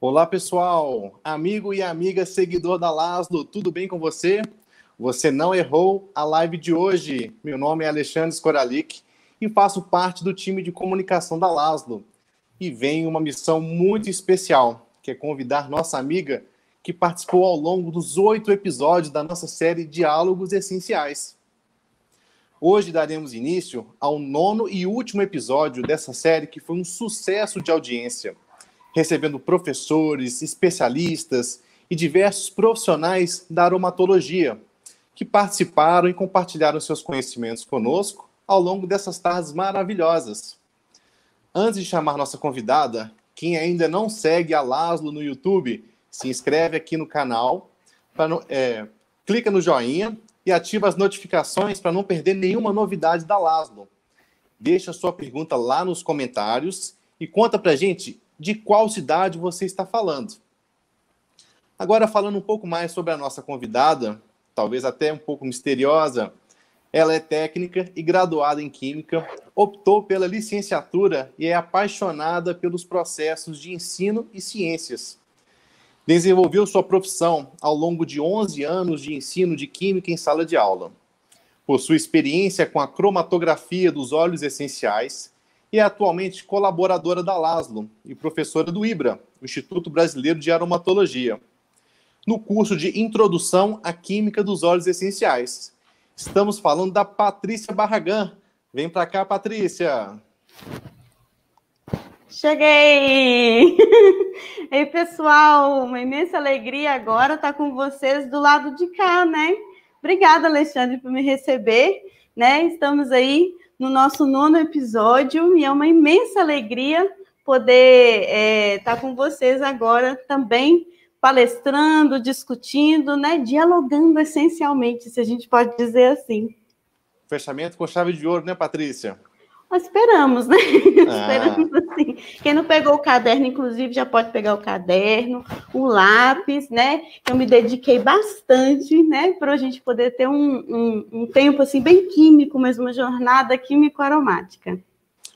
Olá, pessoal, amigo e amiga seguidor da Laszlo, tudo bem com você? Você não errou a live de hoje. Meu nome é Alexandre Skoralik e faço parte do time de comunicação da Laszlo. E venho uma missão muito especial, que é convidar nossa amiga que participou ao longo dos 8 episódios da nossa série Diálogos Essenciais. Hoje daremos início ao 9º e último episódio dessa série, que foi um sucesso de audiência, recebendo professores, especialistas e diversos profissionais da aromatologia, que participaram e compartilharam seus conhecimentos conosco ao longo dessas tardes maravilhosas. Antes de chamar nossa convidada, quem ainda não segue a Laszlo no YouTube, se inscreve aqui no canal, clica no joinha e ativa as notificações para não perder nenhuma novidade da Laszlo. Deixa sua pergunta lá nos comentários e conta pra gente de qual cidade você está falando. Agora, falando um pouco mais sobre a nossa convidada, talvez até um pouco misteriosa, ela é técnica e graduada em Química, optou pela licenciatura e é apaixonada pelos processos de ensino e ciências. Desenvolveu sua profissão ao longo de 11 anos de ensino de Química em sala de aula. Possui experiência com a cromatografia dos óleos essenciais e é atualmente colaboradora da Laszlo e professora do IBRA, o Instituto Brasileiro de Aromatologia, no curso de Introdução à Química dos Óleos Essenciais. Estamos falando da Patrícia Barragan. Vem para cá, Patrícia! Cheguei! Ei, pessoal, uma imensa alegria agora estar com vocês do lado de cá, né? Obrigada, Alexandre, por me receber, né? Estamos aí no nosso 9º episódio e é uma imensa alegria poder estar com vocês agora também, palestrando, discutindo, né? Dialogando essencialmente, se a gente pode dizer assim. Fechamento com chave de ouro, né, Patrícia? Nós esperamos, né? Esperamos assim. Quem não pegou o caderno, inclusive, já pode pegar o caderno, o lápis, né? Eu me dediquei bastante, né? Para a gente poder ter um tempo assim bem químico, mas uma jornada químico-aromática.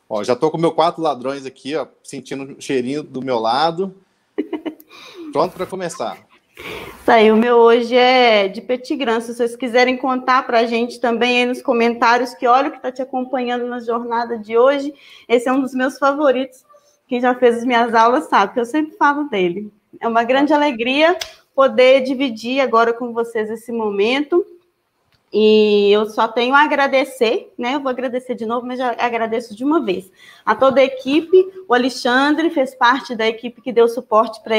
Ó, já estou com meu 4 ladrões aqui, ó, sentindo o cheirinho do meu lado. Pronto para começar. Isso aí, o meu hoje é de petit grain. Se vocês quiserem contar para a gente também aí nos comentários, que olha o que está te acompanhando na jornada de hoje, esse é um dos meus favoritos. Quem já fez as minhas aulas sabe que eu sempre falo dele. É uma grande alegria poder dividir agora com vocês esse momento. E eu só tenho a agradecer, né? Eu vou agradecer de novo, mas já agradeço de uma vez. A toda a equipe, o Alexandre fez parte da equipe que deu suporte para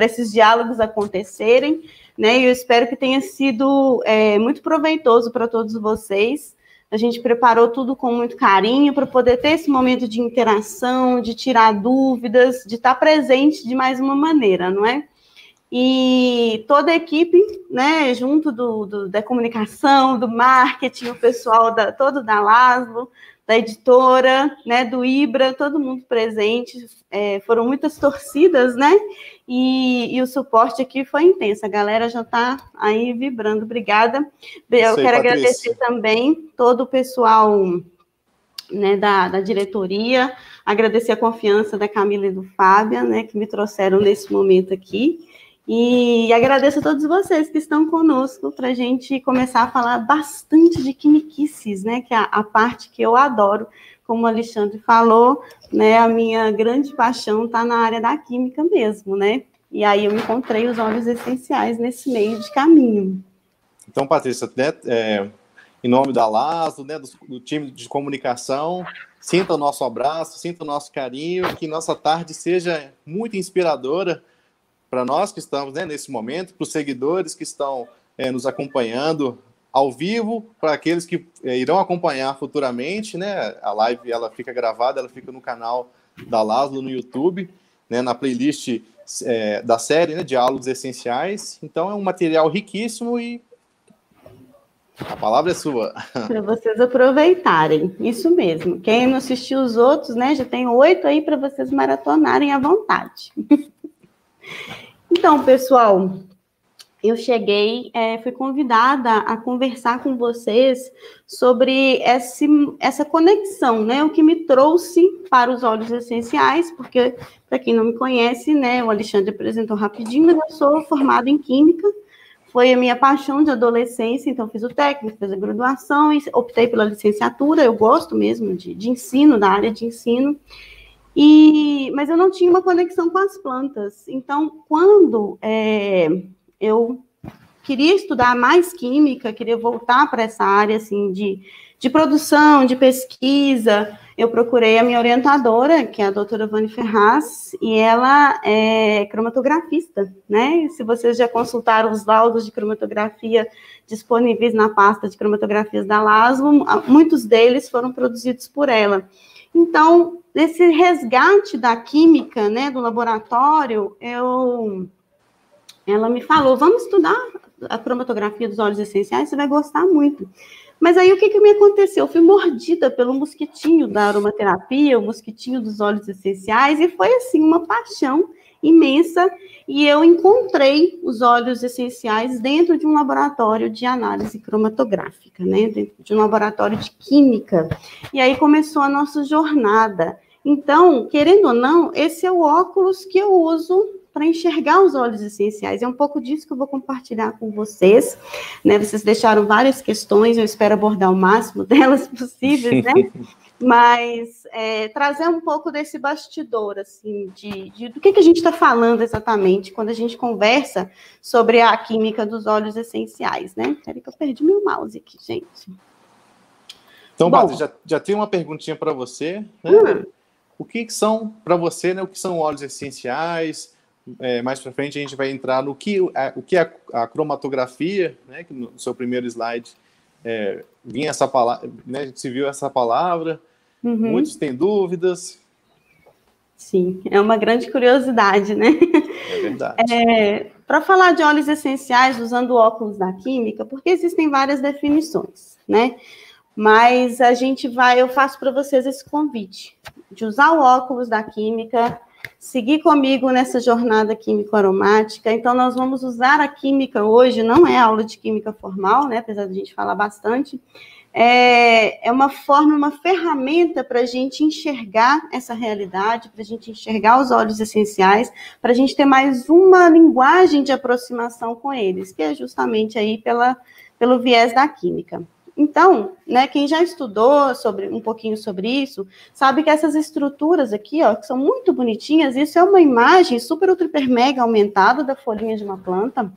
esses diálogos acontecerem, né? E eu espero que tenha sido muito proveitoso para todos vocês. A gente preparou tudo com muito carinho para poder ter esse momento de interação, de tirar dúvidas, de estar presente de mais uma maneira, não é? E toda a equipe, né, junto da comunicação, do marketing, o pessoal todo da Laszlo, da editora, né, do IBRA, todo mundo presente, foram muitas torcidas, né, e o suporte aqui foi intenso, a galera já está aí vibrando, obrigada. Eu quero agradecer também todo o pessoal, né, da diretoria, agradecer a confiança da Camila e do Fábio, né, que me trouxeram nesse momento aqui. E agradeço a todos vocês que estão conosco para a gente começar a falar bastante de quimiquices, né? Que é a parte que eu adoro. Como o Alexandre falou, né? A minha grande paixão está na área da química mesmo, né? E aí eu encontrei os óleos essenciais nesse meio de caminho. Então, Patrícia, né, em nome da Laszlo, né, do time de comunicação, sinta o nosso abraço, sinta o nosso carinho, que nossa tarde seja muito inspiradora para nós que estamos, né, nesse momento, para os seguidores que estão nos acompanhando ao vivo, para aqueles que irão acompanhar futuramente, né, a live ela fica gravada, ela fica no canal da Laszlo no YouTube, né, na playlist da série, né, Diálogos Essenciais. Então é um material riquíssimo e a palavra é sua. Para vocês aproveitarem, isso mesmo. Quem não assistiu os outros, né, já tem 8 aí para vocês maratonarem à vontade. Então, pessoal, eu cheguei, fui convidada a conversar com vocês sobre essa conexão, né? O que me trouxe para os óleos essenciais, porque, para quem não me conhece, né, o Alexandre apresentou rapidinho, mas eu sou formada em Química, foi a minha paixão de adolescência, então fiz o técnico, fiz a graduação e optei pela licenciatura, eu gosto mesmo de ensino, da área de ensino, mas eu não tinha uma conexão com as plantas. Então, quando eu queria estudar mais química, queria voltar para essa área assim, de produção, de pesquisa, eu procurei a minha orientadora, que é a doutora Vani Ferraz, e ela é cromatografista, né? Se vocês já consultaram os laudos de cromatografia disponíveis na pasta de cromatografias da LASLO, muitos deles foram produzidos por ela. Então, nesse resgate da química, né, do laboratório, ela me falou, vamos estudar a cromatografia dos óleos essenciais, você vai gostar muito. Mas aí, o que me aconteceu? Eu fui mordida pelo mosquitinho da aromaterapia, o mosquitinho dos óleos essenciais, e foi, assim, uma paixão imensa, e eu encontrei os óleos essenciais dentro de um laboratório de análise cromatográfica, né, dentro de um laboratório de química, e aí começou a nossa jornada. Então, querendo ou não, esse é o óculos que eu uso para enxergar os óleos essenciais. É um pouco disso que eu vou compartilhar com vocês, né? Vocês deixaram várias questões, eu espero abordar o máximo delas possíveis, né? Mas trazer um pouco desse bastidor, assim, do que a gente está falando exatamente quando a gente conversa sobre a química dos óleos essenciais, né? Peraí que eu perdi meu mouse aqui, gente. Então, Bárbara, já tem uma perguntinha para você, né? O que são, para você, né, o que são óleos essenciais? Mais para frente a gente vai entrar no que é a cromatografia, né, que no seu primeiro slide vinha essa palavra, né, a gente se viu essa palavra, muitos têm dúvidas. Sim, é uma grande curiosidade, né? É verdade. Para falar de óleos essenciais usando óculos da química, porque existem várias definições, né? Mas eu faço para vocês esse convite de usar o óculos da química, seguir comigo nessa jornada químico-aromática. Então, nós vamos usar a química hoje, não é aula de química formal, né? Apesar de a gente falar bastante, é uma forma, uma ferramenta para a gente enxergar essa realidade, para a gente enxergar os óleos essenciais, para a gente ter mais uma linguagem de aproximação com eles, que é justamente aí pelo viés da química. Então, né, quem já estudou um pouquinho sobre isso, sabe que essas estruturas aqui, ó, que são muito bonitinhas, isso é uma imagem super, ultra, hiper, mega aumentada da folhinha de uma planta.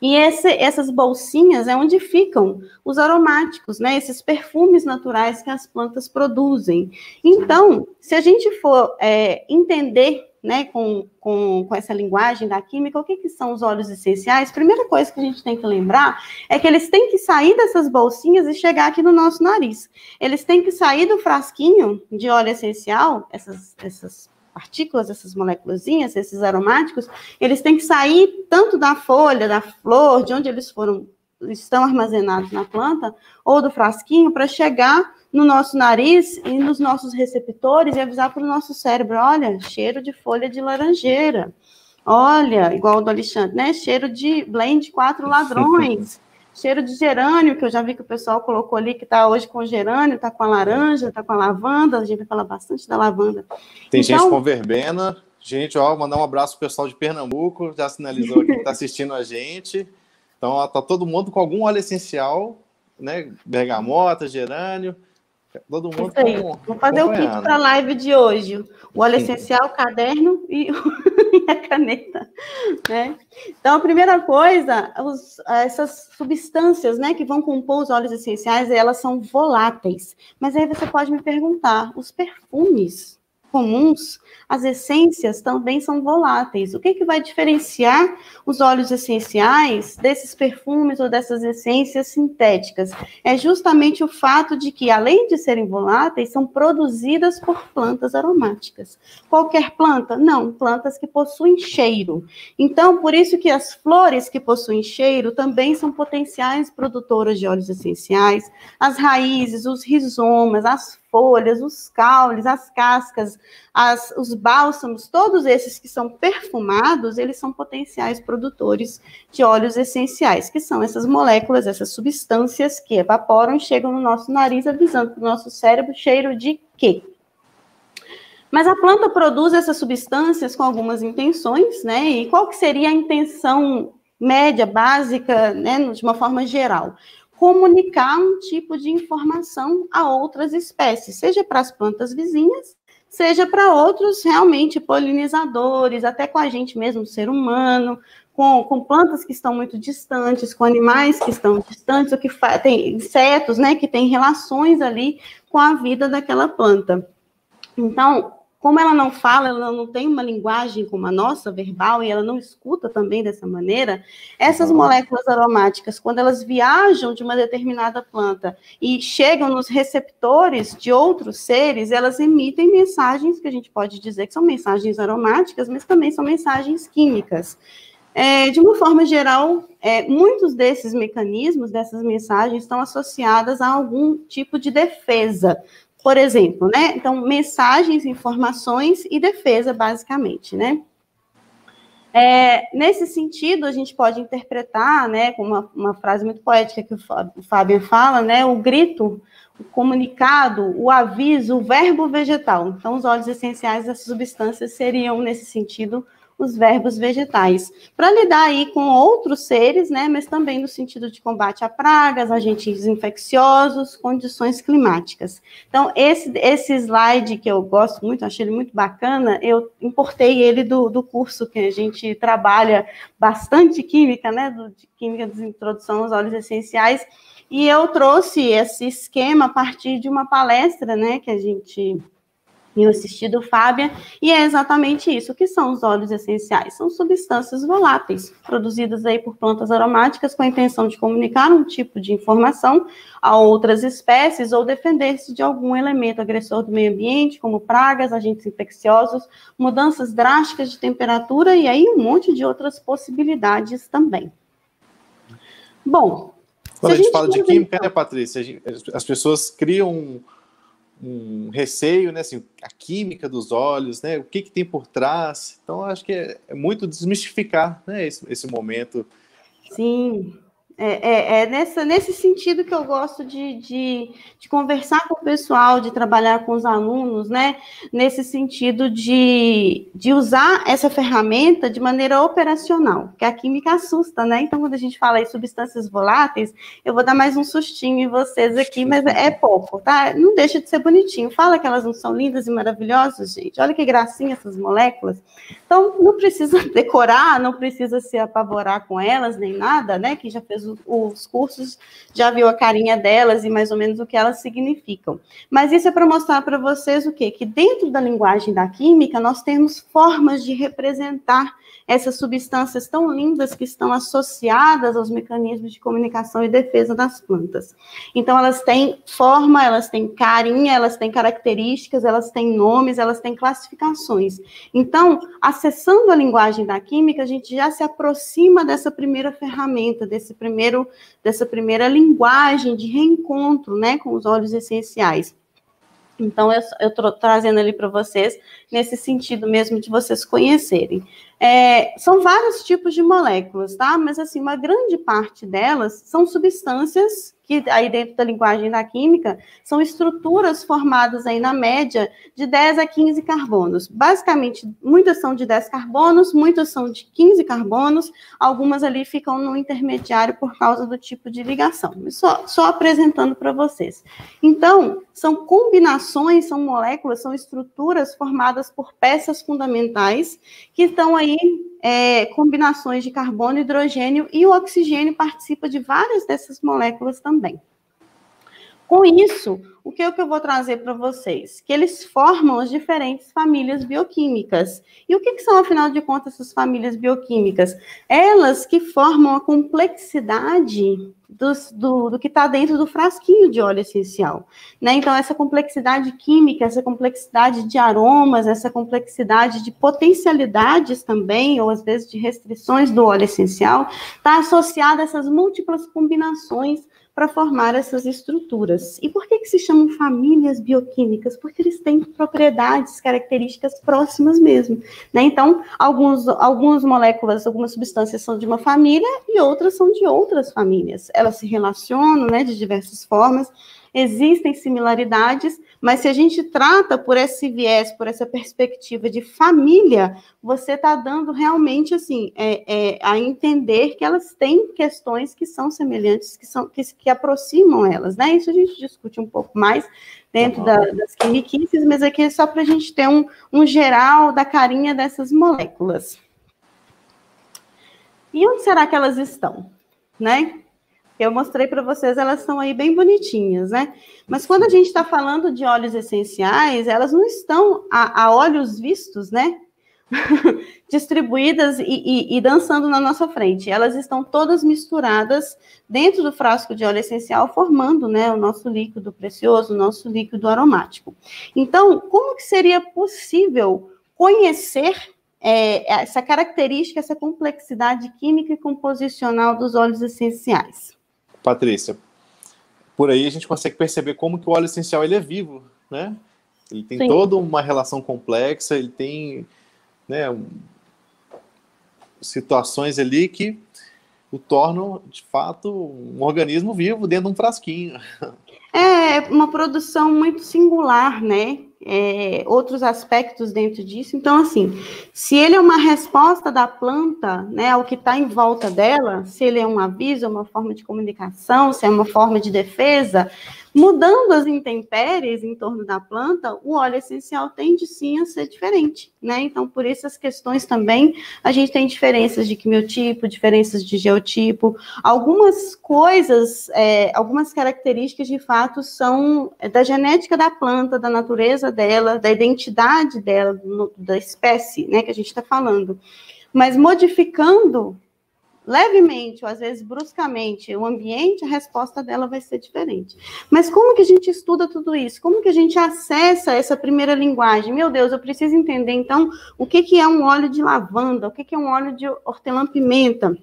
E essas bolsinhas é onde ficam os aromáticos, né, esses perfumes naturais que as plantas produzem. Então, se a gente for entender, né, com essa linguagem da química, o que são os óleos essenciais? Primeira coisa que a gente tem que lembrar é que eles têm que sair dessas bolsinhas e chegar aqui no nosso nariz. Eles têm que sair do frasquinho de óleo essencial, essas partículas, essas moléculazinhas, esses aromáticos, eles têm que sair tanto da folha, da flor, de onde eles estão armazenados na planta, ou do frasquinho, para chegar no nosso nariz e nos nossos receptores e avisar para o nosso cérebro, olha, cheiro de folha de laranjeira, olha, igual o do Alexandre, né, cheiro de blend 4 ladrões, cheiro de gerânio, que eu já vi que o pessoal colocou ali, que está hoje com gerânio, está com a laranja, está com a lavanda, a gente vai falar bastante da lavanda. Tem gente com verbena, gente, ó, mandar um abraço pro pessoal de Pernambuco, já sinalizou aqui que está assistindo a gente, então ó, tá todo mundo com algum óleo essencial, né, bergamota, gerânio, todo mundo. Isso aí. Vou fazer o kit para a live de hoje. O óleo essencial, o caderno e a caneta, né? Então, a primeira coisa, essas substâncias, né, que vão compor os óleos essenciais, elas são voláteis. Mas aí você pode me perguntar, os perfumes comuns, as essências também são voláteis. O que vai diferenciar os óleos essenciais desses perfumes ou dessas essências sintéticas? É justamente o fato de que, além de serem voláteis, são produzidas por plantas aromáticas. Qualquer planta? Não, plantas que possuem cheiro. Então, por isso que as flores que possuem cheiro também são potenciais produtoras de óleos essenciais, as raízes, os rizomas, as folhas, os caules, as cascas, os bálsamos, todos esses que são perfumados, eles são potenciais produtores de óleos essenciais, que são essas moléculas, essas substâncias que evaporam e chegam no nosso nariz, avisando para o nosso cérebro cheiro de quê? Mas a planta produz essas substâncias com algumas intenções, né? E qual que seria a intenção média, básica, né, de uma forma geral? Comunicar um tipo de informação a outras espécies, seja para as plantas vizinhas, seja para outros realmente polinizadores, até com a gente mesmo, ser humano, com plantas que estão muito distantes, com animais que estão distantes, ou que tem insetos, né, que têm relações ali com a vida daquela planta. Então, como ela não fala, ela não tem uma linguagem como a nossa, verbal, e ela não escuta também dessa maneira, essas moléculas aromáticas, quando elas viajam de uma determinada planta e chegam nos receptores de outros seres, elas emitem mensagens que a gente pode dizer que são mensagens aromáticas, mas também são mensagens químicas. De uma forma geral, muitos desses mecanismos, dessas mensagens, estão associadas a algum tipo de defesa. Por exemplo, né? Então, mensagens, informações e defesa, basicamente, né? Nesse sentido, a gente pode interpretar, né, com uma frase muito poética que o Fábio fala, né? O grito, o comunicado, o aviso, o verbo vegetal. Então, os óleos essenciais dessas substâncias seriam, nesse sentido, os verbos vegetais, para lidar aí com outros seres, né, mas também no sentido de combate a pragas, agentes infecciosos, condições climáticas. Então, esse slide que eu gosto muito, achei ele muito bacana, eu importei ele do curso que a gente trabalha bastante química, né, de química de introdução aos óleos essenciais, e eu trouxe esse esquema a partir de uma palestra, né, que eu assisti do Fábia, e é exatamente isso. O que são os óleos essenciais? São substâncias voláteis, produzidas aí por plantas aromáticas com a intenção de comunicar um tipo de informação a outras espécies ou defender-se de algum elemento agressor do meio ambiente, como pragas, agentes infecciosos, mudanças drásticas de temperatura e aí um monte de outras possibilidades também. Bom, quando a gente fala de química, né, Patrícia, as pessoas criam um receio, né, assim, a química dos óleos, né, o que tem por trás. Então, acho que é muito desmistificar, né, esse momento. Sim, nesse sentido que eu gosto de conversar com o pessoal, de trabalhar com os alunos, né? Nesse sentido de usar essa ferramenta de maneira operacional, que a química assusta, né? Então, quando a gente fala em substâncias voláteis, eu vou dar mais um sustinho em vocês aqui, mas é pouco, tá? Não deixa de ser bonitinho. Fala que elas não são lindas e maravilhosas, gente. Olha que gracinha essas moléculas. Então, não precisa decorar, não precisa se apavorar com elas, nem nada, né? Quem já fez os cursos já viu a carinha delas e mais ou menos o que elas significam. Mas isso é para mostrar para vocês o quê? Que dentro da linguagem da química, nós temos formas de representar essas substâncias tão lindas que estão associadas aos mecanismos de comunicação e defesa das plantas. Então, elas têm forma, elas têm carinha, elas têm características, elas têm nomes, elas têm classificações. Então, acessando a linguagem da química, a gente já se aproxima dessa primeira ferramenta, dessa primeira linguagem de reencontro, né, com os óleos essenciais. Então, eu estou trazendo ali para vocês, nesse sentido mesmo de vocês conhecerem. São vários tipos de moléculas, tá? Mas, assim, uma grande parte delas são substâncias que, aí dentro da linguagem da química, são estruturas formadas aí na média de 10 a 15 carbonos. Basicamente, muitas são de 10 carbonos, muitas são de 15 carbonos, algumas ali ficam no intermediário por causa do tipo de ligação. Só apresentando para vocês. Então, são combinações, são moléculas, são estruturas formadas por peças fundamentais que estão aí combinações de carbono, hidrogênio e o oxigênio participa de várias dessas moléculas também. Com isso, o que eu vou trazer para vocês? Que eles formam as diferentes famílias bioquímicas. E o que são, afinal de contas, essas famílias bioquímicas? Elas que formam a complexidade do que está dentro do frasquinho de óleo essencial, né? Então, essa complexidade química, essa complexidade de aromas, essa complexidade de potencialidades também, ou às vezes de restrições do óleo essencial, está associada a essas múltiplas combinações para formar essas estruturas. E por que se chamam famílias bioquímicas? Porque eles têm propriedades, características próximas mesmo, né? Então, algumas moléculas, algumas substâncias são de uma família e outras são de outras famílias. Elas se relacionam, né, de diversas formas, existem similaridades, mas se a gente trata por esse viés, por essa perspectiva de família, você está dando realmente, assim, a entender que elas têm questões que são semelhantes, que aproximam elas, né? Isso a gente discute um pouco mais dentro das quimiquices, mas aqui é só para a gente ter um geral da carinha dessas moléculas. E onde será que elas estão, né? Eu mostrei para vocês, elas estão aí bem bonitinhas, né? Mas quando a gente está falando de óleos essenciais, elas não estão a olhos vistos, né? Distribuídas e dançando na nossa frente. Elas estão todas misturadas dentro do frasco de óleo essencial, formando, né, o nosso líquido precioso, o nosso líquido aromático. Então, como que seria possível conhecer essa característica, essa complexidade química e composicional dos óleos essenciais? Patrícia, por aí a gente consegue perceber como que o óleo essencial ele é vivo, né? Ele tem Sim. toda uma relação complexa, ele tem, né, situações ali que o tornam, de fato, um organismo vivo dentro de um frasquinho. É uma produção muito singular, né? Outros aspectos dentro disso. Então, assim, se ele é uma resposta da planta, né, ao que está em volta dela, se ele é um aviso, é uma forma de comunicação, se é uma forma de defesa, mudando as intempéries em torno da planta, o óleo essencial tende sim a ser diferente, né? Então, por essas questões também, a gente tem diferenças de quimiotipo, diferenças de geotipo, algumas coisas, algumas características de fato são da genética da planta, da natureza dela, da identidade dela, da espécie, né, que a gente está falando. Mas modificando levemente, ou às vezes bruscamente, o ambiente, a resposta dela vai ser diferente. Mas como que a gente estuda tudo isso? Como que a gente acessa essa primeira linguagem? Meu Deus, eu preciso entender, então, o que é um óleo de lavanda, o que é um óleo de hortelã-pimenta.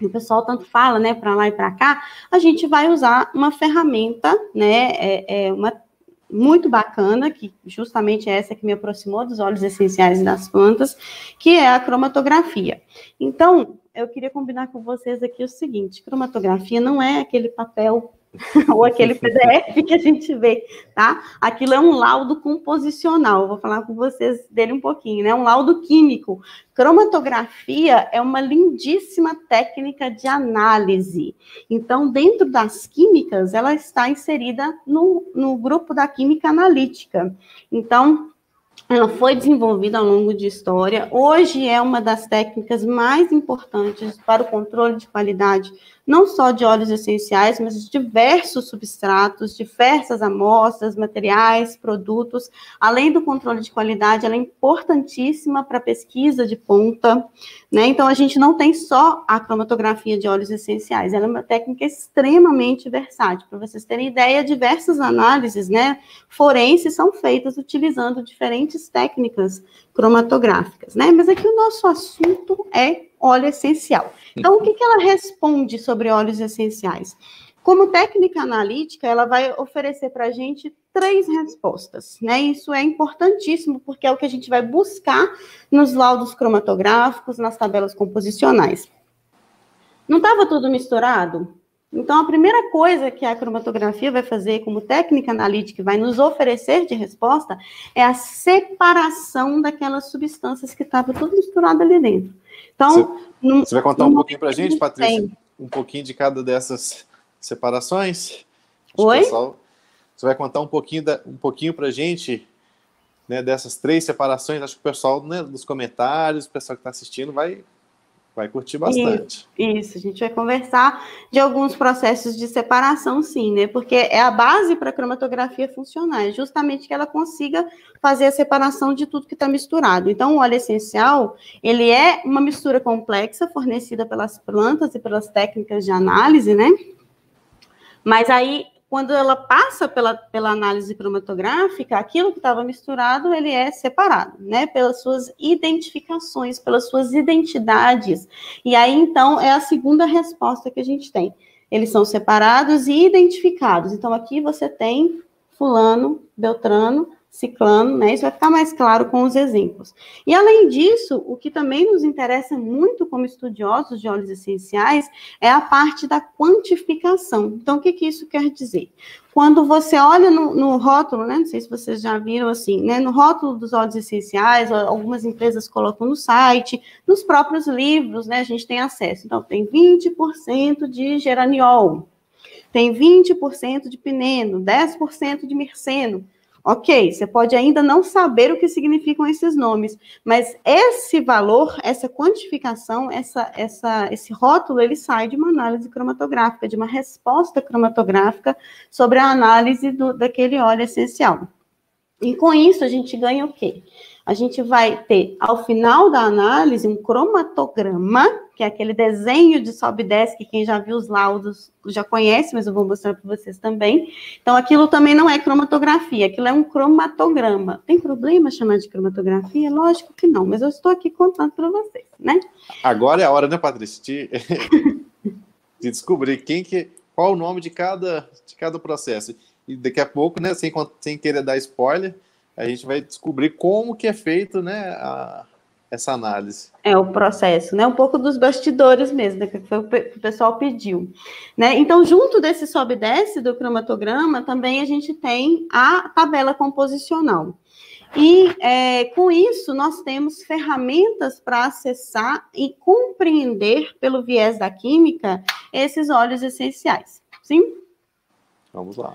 O pessoal tanto fala, né, para lá e para cá. A gente vai usar uma ferramenta, né, muito bacana, que justamente é essa que me aproximou dos óleos essenciais e das plantas, que é a cromatografia. Então, eu queria combinar com vocês aqui o seguinte: cromatografia não é aquele papel ou aquele PDF que a gente vê, tá? Aquilo é um laudo composicional, eu vou falar com vocês dele um pouquinho, né? Um laudo químico. Cromatografia é uma lindíssima técnica de análise. Então, dentro das químicas, ela está inserida no grupo da química analítica. Então, ela foi desenvolvida ao longo de história. Hoje é uma das técnicas mais importantes para o controle de qualidade, não só de óleos essenciais, mas de diversos substratos, diversas amostras, materiais, produtos. Além do controle de qualidade, ela é importantíssima para a pesquisa de ponta, né? Então, a gente não tem só a cromatografia de óleos essenciais, ela é uma técnica extremamente versátil. Para vocês terem ideia, diversas análises, né, forenses são feitas utilizando diferentes técnicas cromatográficas, né? Mas aqui o nosso assunto é óleo essencial. Então, o que ela responde sobre óleos essenciais? Como técnica analítica, ela vai oferecer para a gente 3 respostas, né? Isso é importantíssimo, porque é o que a gente vai buscar nos laudos cromatográficos, nas tabelas composicionais. Não estava tudo misturado? Então, a primeira coisa que a cromatografia vai fazer como técnica analítica e vai nos oferecer de resposta é a separação daquelas substâncias que estavam tudo misturado ali dentro. Então, você vai contar um pouquinho para a gente, Patrícia, um pouquinho de cada dessas separações? Oi? Pessoal, você vai contar um pouquinho para a gente, né, dessas 3 separações? Acho que o pessoal, né, dos comentários, o pessoal que está assistindo vai curtir bastante. Isso, a gente vai conversar de alguns processos de separação, sim, né? Porque é a base para a cromatografia funcionar, é justamente que ela consiga fazer a separação de tudo que está misturado. Então, o óleo essencial, ele é uma mistura complexa fornecida pelas plantas e pelas técnicas de análise, né? Mas aí, quando ela passa pela análise cromatográfica, aquilo que estava misturado, ele é separado, né? Pelas suas identificações, pelas suas identidades. E aí, então, é a segunda resposta que a gente tem. eles são separados e identificados. Então, aqui você tem fulano, beltrano, ciclano, né? Isso vai ficar mais claro com os exemplos. E, além disso, o que também nos interessa muito como estudiosos de óleos essenciais é a parte da quantificação. Então, o que isso quer dizer? Quando você olha no rótulo, né? Não sei se vocês já viram assim, né? No rótulo dos óleos essenciais, algumas empresas colocam no site, nos próprios livros, né? A gente tem acesso. Então, tem 20% de geraniol, tem 20% de pineno, 10% de mirceno. Ok, você pode ainda não saber o que significam esses nomes, mas esse valor, essa quantificação, esse rótulo, ele sai de uma análise cromatográfica, de uma resposta cromatográfica sobre a análise daquele óleo essencial. E com isso, a gente ganha o quê? A gente vai ter, ao final da análise, um cromatograma, que é aquele desenho de sobe e desce, que quem já viu os laudos já conhece, mas eu vou mostrar para vocês também. Então, aquilo também não é cromatografia, aquilo é um cromatograma. Tem problema chamar de cromatografia? Lógico que não, mas eu estou aqui contando para vocês, né? Agora é a hora, né, Patrícia, de descobrir qual o nome de cada processo. E daqui a pouco, né, sem querer dar spoiler, a gente vai descobrir como que é feito, né, essa análise. É o processo, né? Um pouco dos bastidores mesmo, né, que foi o que o pessoal pediu. Né? Então, junto desse sobe e desce do cromatograma, também a gente tem a tabela composicional. E, com isso, nós temos ferramentas para acessar e compreender, pelo viés da química, esses óleos essenciais. Sim? Vamos lá.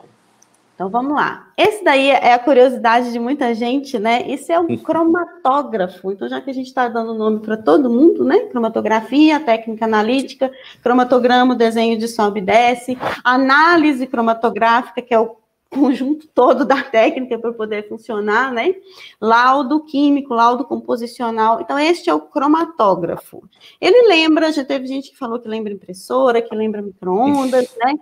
Então, vamos lá. Esse daí é a curiosidade de muita gente, né? Esse é um cromatógrafo. Então, já que a gente está dando nome para todo mundo, né? Cromatografia, técnica analítica, cromatograma, desenho de sobe e desce, análise cromatográfica, que é o conjunto todo da técnica para poder funcionar, né? Laudo químico, laudo composicional. Então, este é o cromatógrafo. Ele lembra, já teve gente que falou que lembra impressora, que lembra micro-ondas, né?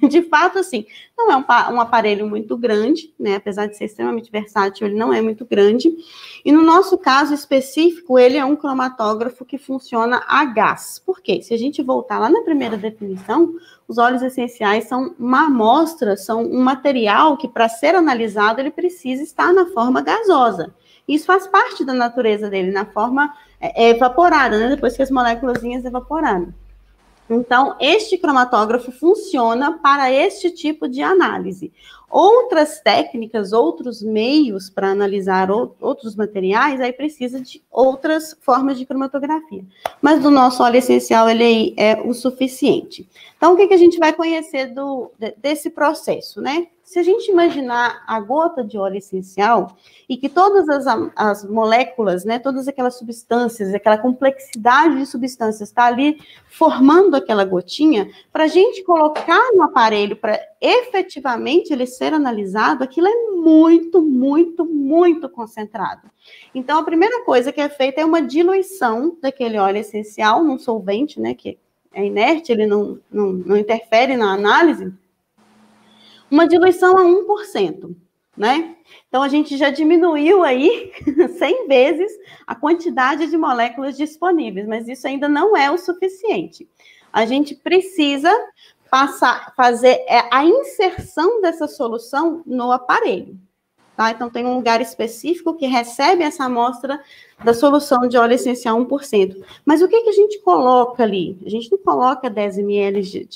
De fato, assim, não é um aparelho muito grande, né? Apesar de ser extremamente versátil, ele não é muito grande. E no nosso caso específico, ele é um cromatógrafo que funciona a gás. Por quê? Se a gente voltar lá na primeira definição, os óleos essenciais são uma amostra, são um material que, para ser analisado, ele precisa estar na forma gasosa. Isso faz parte da natureza dele, na forma evaporada, né? Depois que as moléculas evaporaram. Então, este cromatógrafo funciona para este tipo de análise. Outras técnicas, outros meios para analisar outros materiais, aí precisa de outras formas de cromatografia. Mas do nosso óleo essencial, ele é o suficiente. Então, o que a gente vai conhecer desse processo, né? Se a gente imaginar a gota de óleo essencial e que todas as moléculas, né, todas aquelas substâncias, aquela complexidade de substâncias está ali formando aquela gotinha, para a gente colocar no aparelho para efetivamente ele ser analisado, aquilo é muito, muito, muito concentrado. Então, a primeira coisa que é feita é uma diluição daquele óleo essencial num solvente, né, que é inerte, ele não interfere na análise, uma diluição a 1%, né? Então, a gente já diminuiu aí 100 vezes a quantidade de moléculas disponíveis, mas isso ainda não é o suficiente. A gente precisa fazer a inserção dessa solução no aparelho, tá? Então, tem um lugar específico que recebe essa amostra da solução de óleo essencial 1%. Mas o que a gente coloca ali? A gente não coloca 10 ml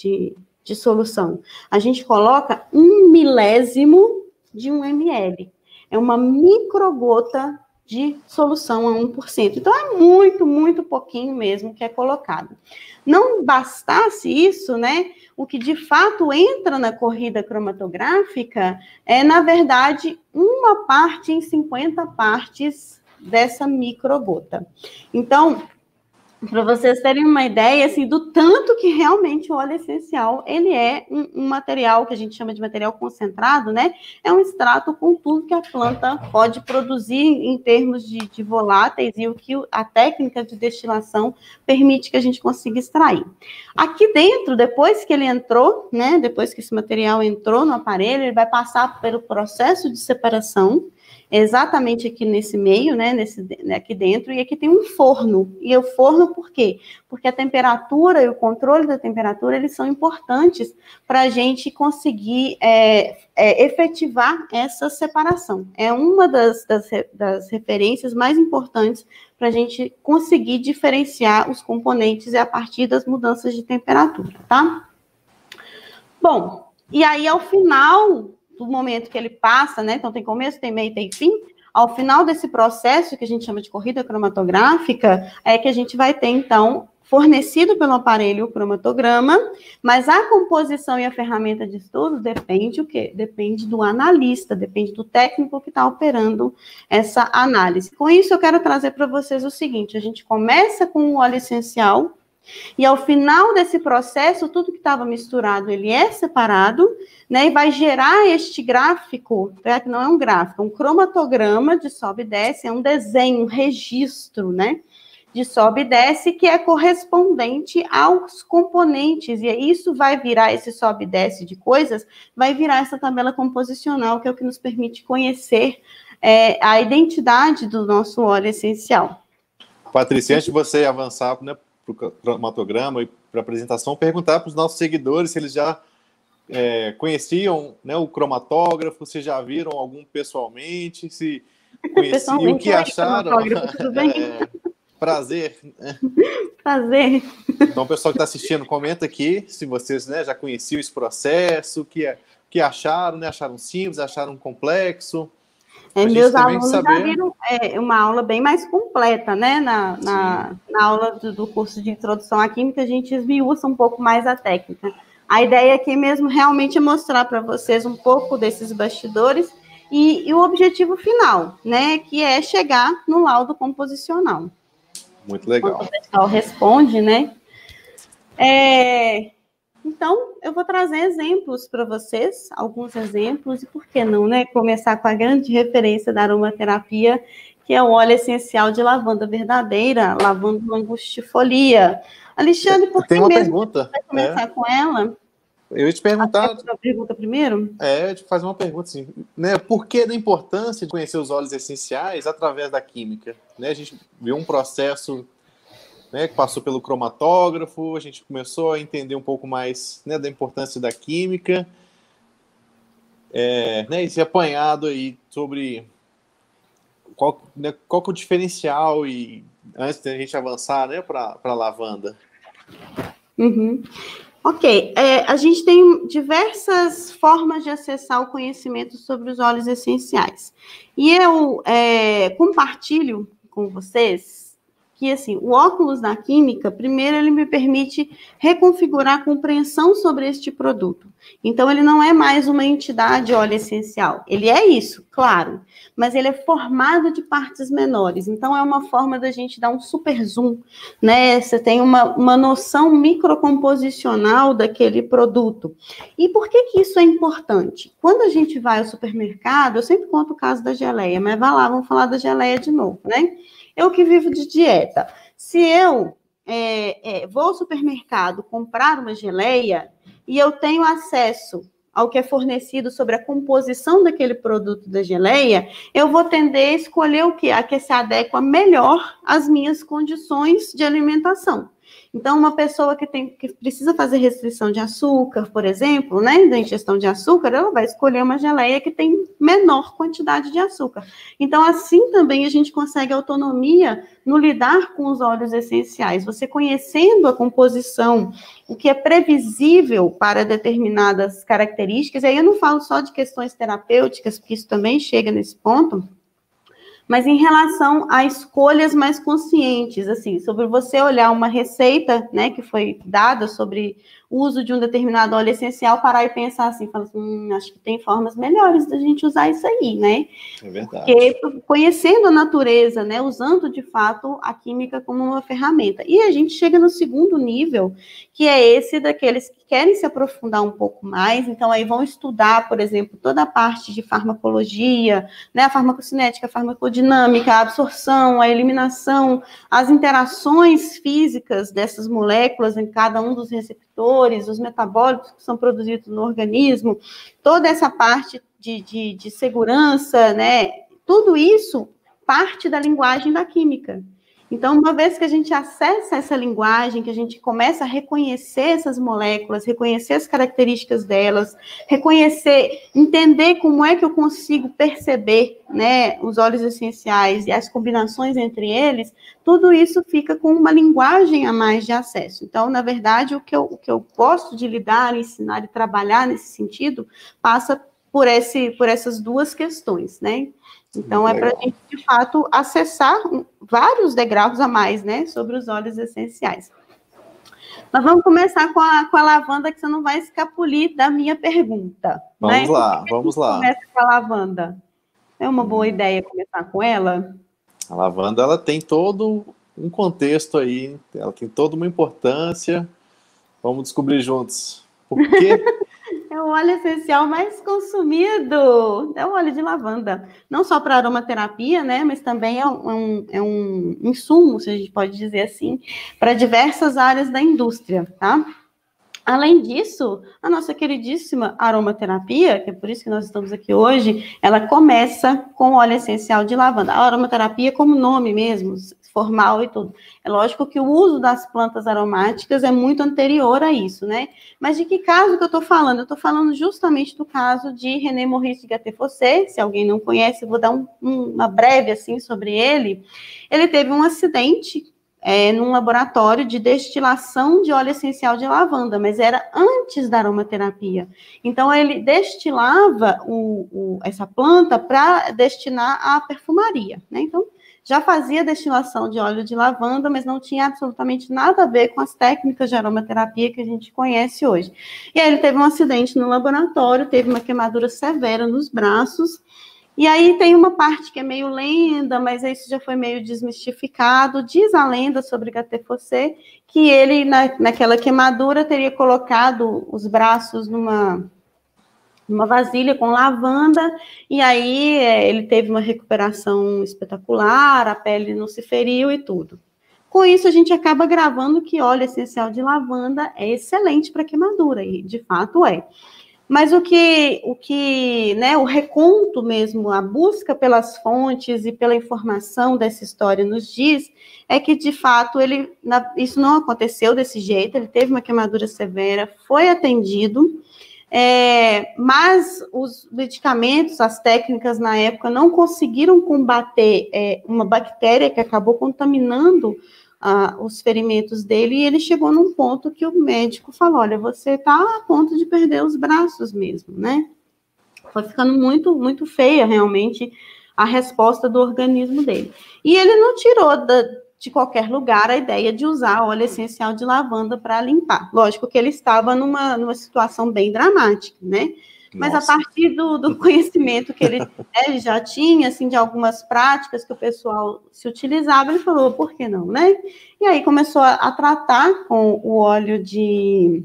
de solução. A gente coloca 1 milésimo de 1 ml. É uma microgota de solução a 1%. Então, é muito, muito pouquinho mesmo que é colocado. Não bastasse isso, né? O que de fato entra na corrida cromatográfica é, na verdade, uma parte em 50 partes dessa microgota. Então, para vocês terem uma ideia, assim, do tanto que realmente o óleo essencial, ele é um material que a gente chama de material concentrado, né? É um extrato com tudo que a planta pode produzir em termos de voláteis e o que a técnica de destilação permite que a gente consiga extrair. Aqui dentro, depois que ele entrou, né? Depois que esse material entrou no aparelho, ele vai passar pelo processo de separação exatamente aqui nesse meio, né, aqui dentro, e aqui tem um forno. E o forno por quê? Porque a temperatura e o controle da temperatura, eles são importantes para a gente conseguir efetivar essa separação. É uma das referências mais importantes para a gente conseguir diferenciar os componentes a partir das mudanças de temperatura, tá? Bom, e aí ao final do momento que ele passa, né, então tem começo, tem meio, tem fim, ao final desse processo, que a gente chama de corrida cromatográfica, é que a gente vai ter, então, fornecido pelo aparelho o cromatograma, mas a composição e a ferramenta de estudo depende o quê? Depende do analista, depende do técnico que está operando essa análise. Com isso, eu quero trazer para vocês o seguinte, a gente começa com o óleo essencial, e ao final desse processo, tudo que estava misturado, ele é separado, né, e vai gerar este gráfico, que não é um gráfico, é um cromatograma de sobe e desce, é um desenho, um registro, né, de sobe e desce, que é correspondente aos componentes, e isso vai virar, esse sobe e desce de coisas, vai virar essa tabela composicional, que é o que nos permite conhecer a identidade do nosso óleo essencial. Patrícia, antes de você avançar, né, para o cromatograma e para a apresentação, perguntar para os nossos seguidores se eles já conheciam, né, o cromatógrafo, se já viram algum pessoalmente, se conheciam, o que acharam. Tudo bem? Prazer. Prazer. Então, o pessoal que está assistindo, comenta aqui se vocês, né, já conheciam esse processo, o que acharam, né? Acharam simples, acharam complexo. Meus alunos já viram uma aula bem mais completa, né? Na aula do curso de Introdução à Química, a gente esmiuça um pouco mais a técnica. A ideia aqui mesmo realmente é mostrar para vocês um pouco desses bastidores e o objetivo final, né? Que é chegar no laudo composicional. Muito legal. Quando o pessoal responde, né? Então, eu vou trazer exemplos para vocês, alguns exemplos, e por que não, né? Começar com a grande referência da aromaterapia, que é o óleo essencial de lavanda verdadeira, lavanda angustifolia. Alexandre, por que tem uma mesmo pergunta? Você vai começar com ela? Eu ia te perguntar... A pergunta primeiro? Eu ia te fazer uma pergunta, assim, né? Por que da importância de conhecer os óleos essenciais através da química? Né? A gente viu um processo... né, que passou pelo cromatógrafo, a gente começou a entender um pouco mais, né, da importância da química, né, esse apanhado aí sobre qual que é o diferencial, e antes da gente avançar, né, para a lavanda. Uhum. Ok, a gente tem diversas formas de acessar o conhecimento sobre os óleos essenciais, e eu compartilho com vocês que, assim, o óculos da química, primeiro, ele me permite reconfigurar a compreensão sobre este produto. Então, ele não é mais uma entidade óleo essencial. Ele é isso, claro, mas ele é formado de partes menores. Então, é uma forma da gente dar um super zoom, né? Você tem uma noção microcomposicional daquele produto. E por que isso é importante? Quando a gente vai ao supermercado, eu sempre conto o caso da geleia, mas vai lá, vamos falar da geleia de novo, né? Eu que vivo de dieta. Se eu vou ao supermercado comprar uma geleia e eu tenho acesso ao que é fornecido sobre a composição daquele produto da geleia, eu vou tender a escolher o que se adequa melhor às minhas condições de alimentação. Então, uma pessoa que precisa fazer restrição de açúcar, por exemplo, né, da ingestão de açúcar, ela vai escolher uma geleia que tem menor quantidade de açúcar. Então, assim também a gente consegue autonomia no lidar com os óleos essenciais. Você conhecendo a composição, o que é previsível para determinadas características, e aí eu não falo só de questões terapêuticas, porque isso também chega nesse ponto, mas em relação a escolhas mais conscientes, assim, sobre você olhar uma receita, né, que foi dada sobre o uso de um determinado óleo essencial, parar e pensar assim, falar assim, acho que tem formas melhores da gente usar isso aí, né? É verdade. Porque conhecendo a natureza, né, usando de fato a química como uma ferramenta. E a gente chega no segundo nível, que é esse daqueles que querem se aprofundar um pouco mais, então aí vão estudar, por exemplo, toda a parte de farmacologia, né, a farmacocinética, a farmacodinâmica, a absorção, a eliminação, as interações físicas dessas moléculas em cada um dos receptores, os metabólicos que são produzidos no organismo, toda essa parte de segurança, né, tudo isso parte da linguagem da química. Então, uma vez que a gente acessa essa linguagem, que a gente começa a reconhecer essas moléculas, reconhecer as características delas, reconhecer, entender como é que eu consigo perceber, né, os óleos essenciais e as combinações entre eles, tudo isso fica com uma linguagem a mais de acesso. Então, na verdade, o que eu gosto de lidar, ensinar e trabalhar nesse sentido, passa por essas duas questões, né? Então, é para a gente, de fato, acessar vários degraus a mais, né, sobre os óleos essenciais. Mas vamos começar com a lavanda, que você não vai escapulir da minha pergunta. Vamos, né? lá, vamos lá. Começa com a lavanda. É uma boa ideia começar com ela? A lavanda, ela tem todo um contexto aí, ela tem toda uma importância. Vamos descobrir juntos. Por quê? É o óleo essencial mais consumido, é o óleo de lavanda. Não só para aromaterapia, né, mas também é um insumo, se a gente pode dizer assim, para diversas áreas da indústria, tá? Além disso, a nossa queridíssima aromaterapia, que é por isso que nós estamos aqui hoje, ela começa com óleo essencial de lavanda. A aromaterapia como nome mesmo, formal e tudo. É lógico que o uso das plantas aromáticas é muito anterior a isso, né? Mas de que caso que eu estou falando? Eu estou falando justamente do caso de René Maurice de Gattefossé. Se alguém não conhece, eu vou dar uma breve assim sobre ele. Ele teve um acidente num laboratório de destilação de óleo essencial de lavanda, mas era antes da aromaterapia. Então, ele destilava essa planta para destinar à perfumaria, né? Então, já fazia destilação de óleo de lavanda, mas não tinha absolutamente nada a ver com as técnicas de aromaterapia que a gente conhece hoje. E aí ele teve um acidente no laboratório, teve uma queimadura severa nos braços. E aí tem uma parte que é meio lenda, mas isso já foi meio desmistificado. Diz a lenda sobre Gattefossé que ele, naquela queimadura, teria colocado os braços numa vasilha com lavanda, e aí ele teve uma recuperação espetacular, a pele não se feriu e tudo. Com isso, a gente acaba gravando que óleo essencial de lavanda é excelente para queimadura, e de fato é. Mas o reconto mesmo, a busca pelas fontes e pela informação dessa história nos diz é que, de fato, isso não aconteceu desse jeito, ele teve uma queimadura severa, foi atendido, mas os medicamentos, as técnicas na época não conseguiram combater uma bactéria que acabou contaminando os ferimentos dele, e ele chegou num ponto que o médico falou, olha, você está a ponto de perder os braços mesmo, né? Foi ficando muito, muito feia, realmente, a resposta do organismo dele. E ele não tirou de qualquer lugar a ideia de usar óleo essencial de lavanda para limpar. Lógico que ele estava numa situação bem dramática, né? Mas a partir do conhecimento que ele já tinha, assim, de algumas práticas que o pessoal se utilizava, ele falou, por que não, né? E aí começou a tratar com o óleo de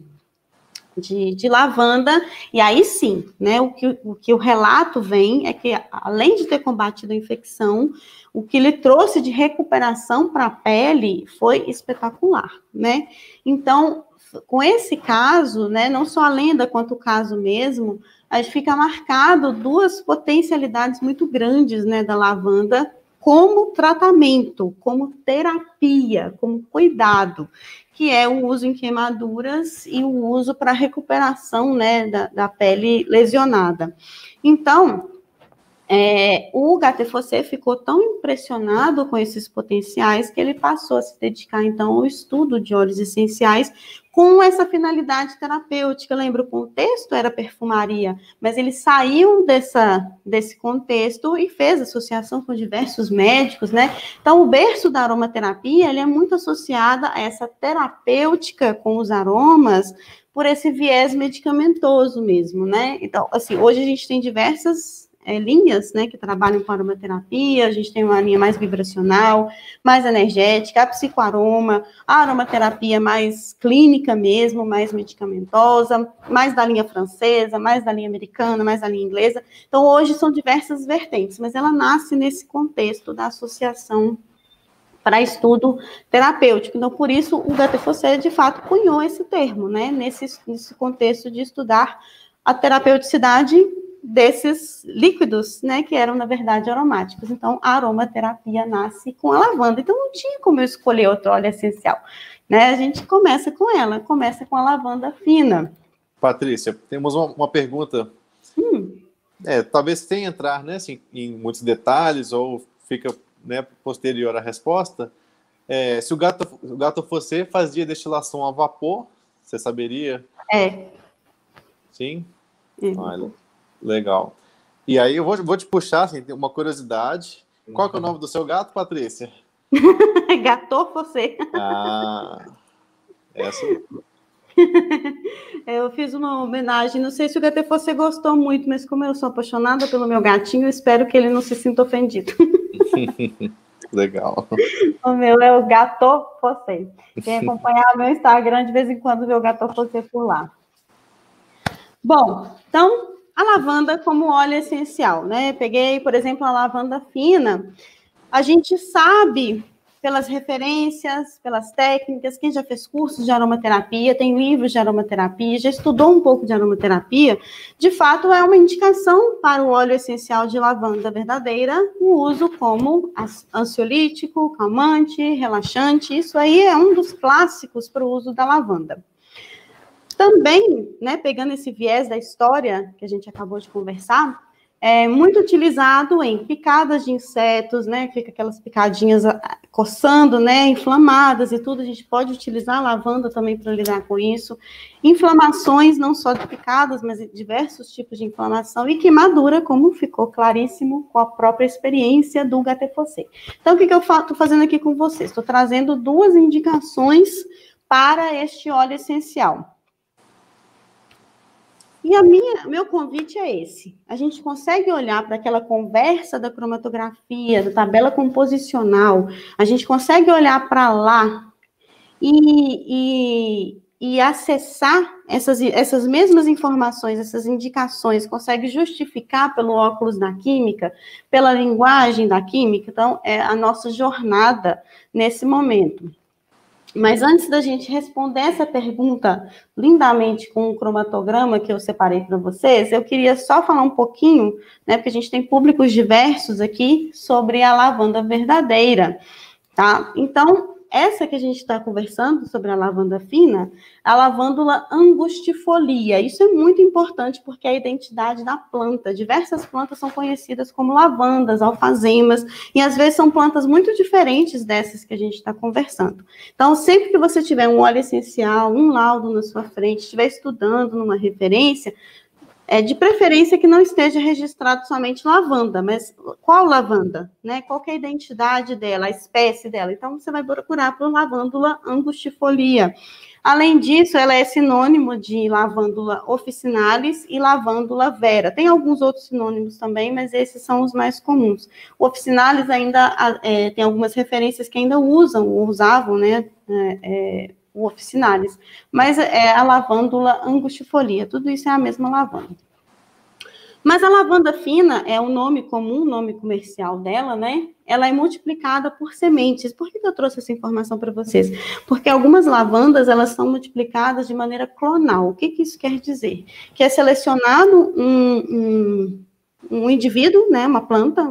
lavanda, e aí sim, né, o que o relato vem é que, além de ter combatido a infecção, o que ele trouxe de recuperação para a pele foi espetacular, né? Então, com esse caso, né, não só a lenda quanto o caso mesmo, a gente fica marcado duas potencialidades muito grandes, né, da lavanda como tratamento, como terapia, como cuidado, que é o uso em queimaduras e o uso para recuperação, né, da pele lesionada. Então, o Gattefossé ficou tão impressionado com esses potenciais que ele passou a se dedicar, então, ao estudo de óleos essenciais com essa finalidade terapêutica. Lembra, o contexto era perfumaria, mas ele saiu desse contexto e fez associação com diversos médicos, né? Então, o berço da aromaterapia, ele é muito associado a essa terapêutica com os aromas, por esse viés medicamentoso mesmo, né? Então, assim, hoje a gente tem diversas linhas, né, que trabalham com aromaterapia. A gente tem uma linha mais vibracional, mais energética, a psicoaroma, a aromaterapia mais clínica mesmo, mais medicamentosa, mais da linha francesa, mais da linha americana, mais da linha inglesa. Então, hoje são diversas vertentes, mas ela nasce nesse contexto da associação para estudo terapêutico. Então, por isso, o Gattefossé, de fato, cunhou esse termo, né, nesse contexto de estudar a terapeuticidade desses líquidos, né, que eram, na verdade, aromáticos. Então, a aromaterapia nasce com a lavanda. Então, não tinha como eu escolher outro óleo essencial, né? A gente começa com ela, começa com a lavanda fina. Patrícia, temos uma pergunta. Talvez sem entrar, né, assim, em muitos detalhes, ou fica, né, posterior à resposta. Se o gato fosse, fazia destilação a vapor, você saberia? Sim? Olha, legal. E aí eu vou te puxar, assim, tem uma curiosidade. Qual que é o nome do seu gato, Patrícia? Gato você. Essa. Eu fiz uma homenagem, não sei se o Gato você gostou muito, mas como eu sou apaixonada pelo meu gatinho, eu espero que ele não se sinta ofendido. Legal. O meu é o Gato você. Quem acompanhar o meu Instagram, de vez em quando vê o Gato você por lá. Bom, então, a lavanda como óleo essencial, né? Peguei, por exemplo, a lavanda fina. A gente sabe, pelas referências, pelas técnicas, quem já fez cursos de aromaterapia, tem livros de aromaterapia, já estudou um pouco de aromaterapia, de fato é uma indicação para o óleo essencial de lavanda verdadeira, o uso como ansiolítico, calmante, relaxante, isso aí é um dos clássicos para o uso da lavanda. Também, né, pegando esse viés da história que a gente acabou de conversar, é muito utilizado em picadas de insetos, né, fica aquelas picadinhas coçando, né, inflamadas e tudo, a gente pode utilizar a lavanda também para lidar com isso. Inflamações, não só de picadas, mas de diversos tipos de inflamação e queimadura, como ficou claríssimo com a própria experiência do Gatefosset. Então, o que eu estou fazendo aqui com vocês? Estou trazendo 2 indicações para este óleo essencial. E meu convite é esse. A gente consegue olhar para aquela conversa da cromatografia, da tabela composicional, a gente consegue olhar para lá e acessar essas mesmas informações, essas indicações, consegue justificar pelo óculos da química, pela linguagem da química. Então, é a nossa jornada nesse momento. Mas antes da gente responder essa pergunta lindamente com um cromatograma que eu separei para vocês, eu queria só falar um pouquinho, né, porque a gente tem públicos diversos aqui, sobre a lavanda verdadeira, tá? Então, essa que a gente está conversando sobre a lavanda fina, a lavândula angustifolia. Isso é muito importante porque é a identidade da planta. Diversas plantas são conhecidas como lavandas, alfazemas, e às vezes são plantas muito diferentes dessas que a gente está conversando. Então, sempre que você tiver um óleo essencial, um laudo na sua frente, estiver estudando numa referência, de preferência que não esteja registrado somente lavanda, mas qual lavanda? Né? Qual que é a identidade dela, a espécie dela? Então, você vai procurar por lavândula angustifolia. Além disso, ela é sinônimo de lavândula officinalis e lavândula vera. Tem alguns outros sinônimos também, mas esses são os mais comuns. O officinalis ainda tem algumas referências que ainda usavam, né? O officinalis, mas é a lavândula angustifolia, tudo isso é a mesma lavanda. Mas a lavanda fina é o nome comum, o nome comercial dela, né? Ela é multiplicada por sementes. Por que eu trouxe essa informação para vocês? Porque algumas lavandas, elas são multiplicadas de maneira clonal. O que isso quer dizer? Que é selecionado um indivíduo, né, uma planta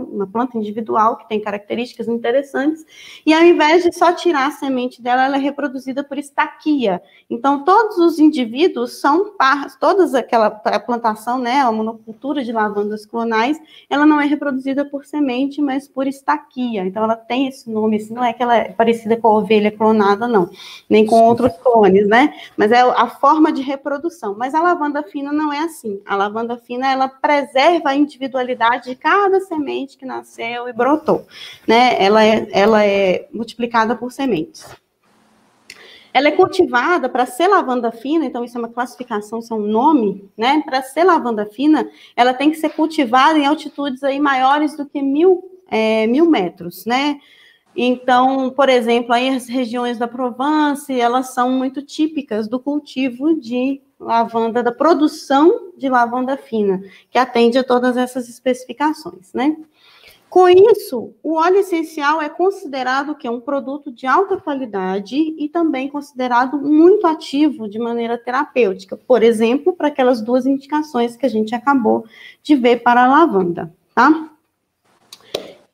individual que tem características interessantes, e ao invés de só tirar a semente dela, ela é reproduzida por estaquia. Então, todos os indivíduos são toda aquela plantação, né, a monocultura de lavandas clonais, ela não é reproduzida por semente, mas por estaquia. Então, ela tem esse nome, assim, não é que ela é parecida com a ovelha clonada, não, nem com outros clones, né, mas é a forma de reprodução. Mas a lavanda fina não é assim. A lavanda fina, ela preserva a individualidade de cada semente que nasceu e brotou, né? Ela é multiplicada por sementes. Ela é cultivada para ser lavanda fina, então isso é uma classificação, isso é um nome, né? Para ser lavanda fina, ela tem que ser cultivada em altitudes aí maiores do que 1.000 metros, né? Então, por exemplo, aí as regiões da Provence, elas são muito típicas do cultivo de lavanda, da produção de lavanda fina, que atende a todas essas especificações, né? Com isso, o óleo essencial é considerado que é um produto de alta qualidade e também considerado muito ativo de maneira terapêutica, por exemplo, para aquelas 2 indicações que a gente acabou de ver para a lavanda, tá?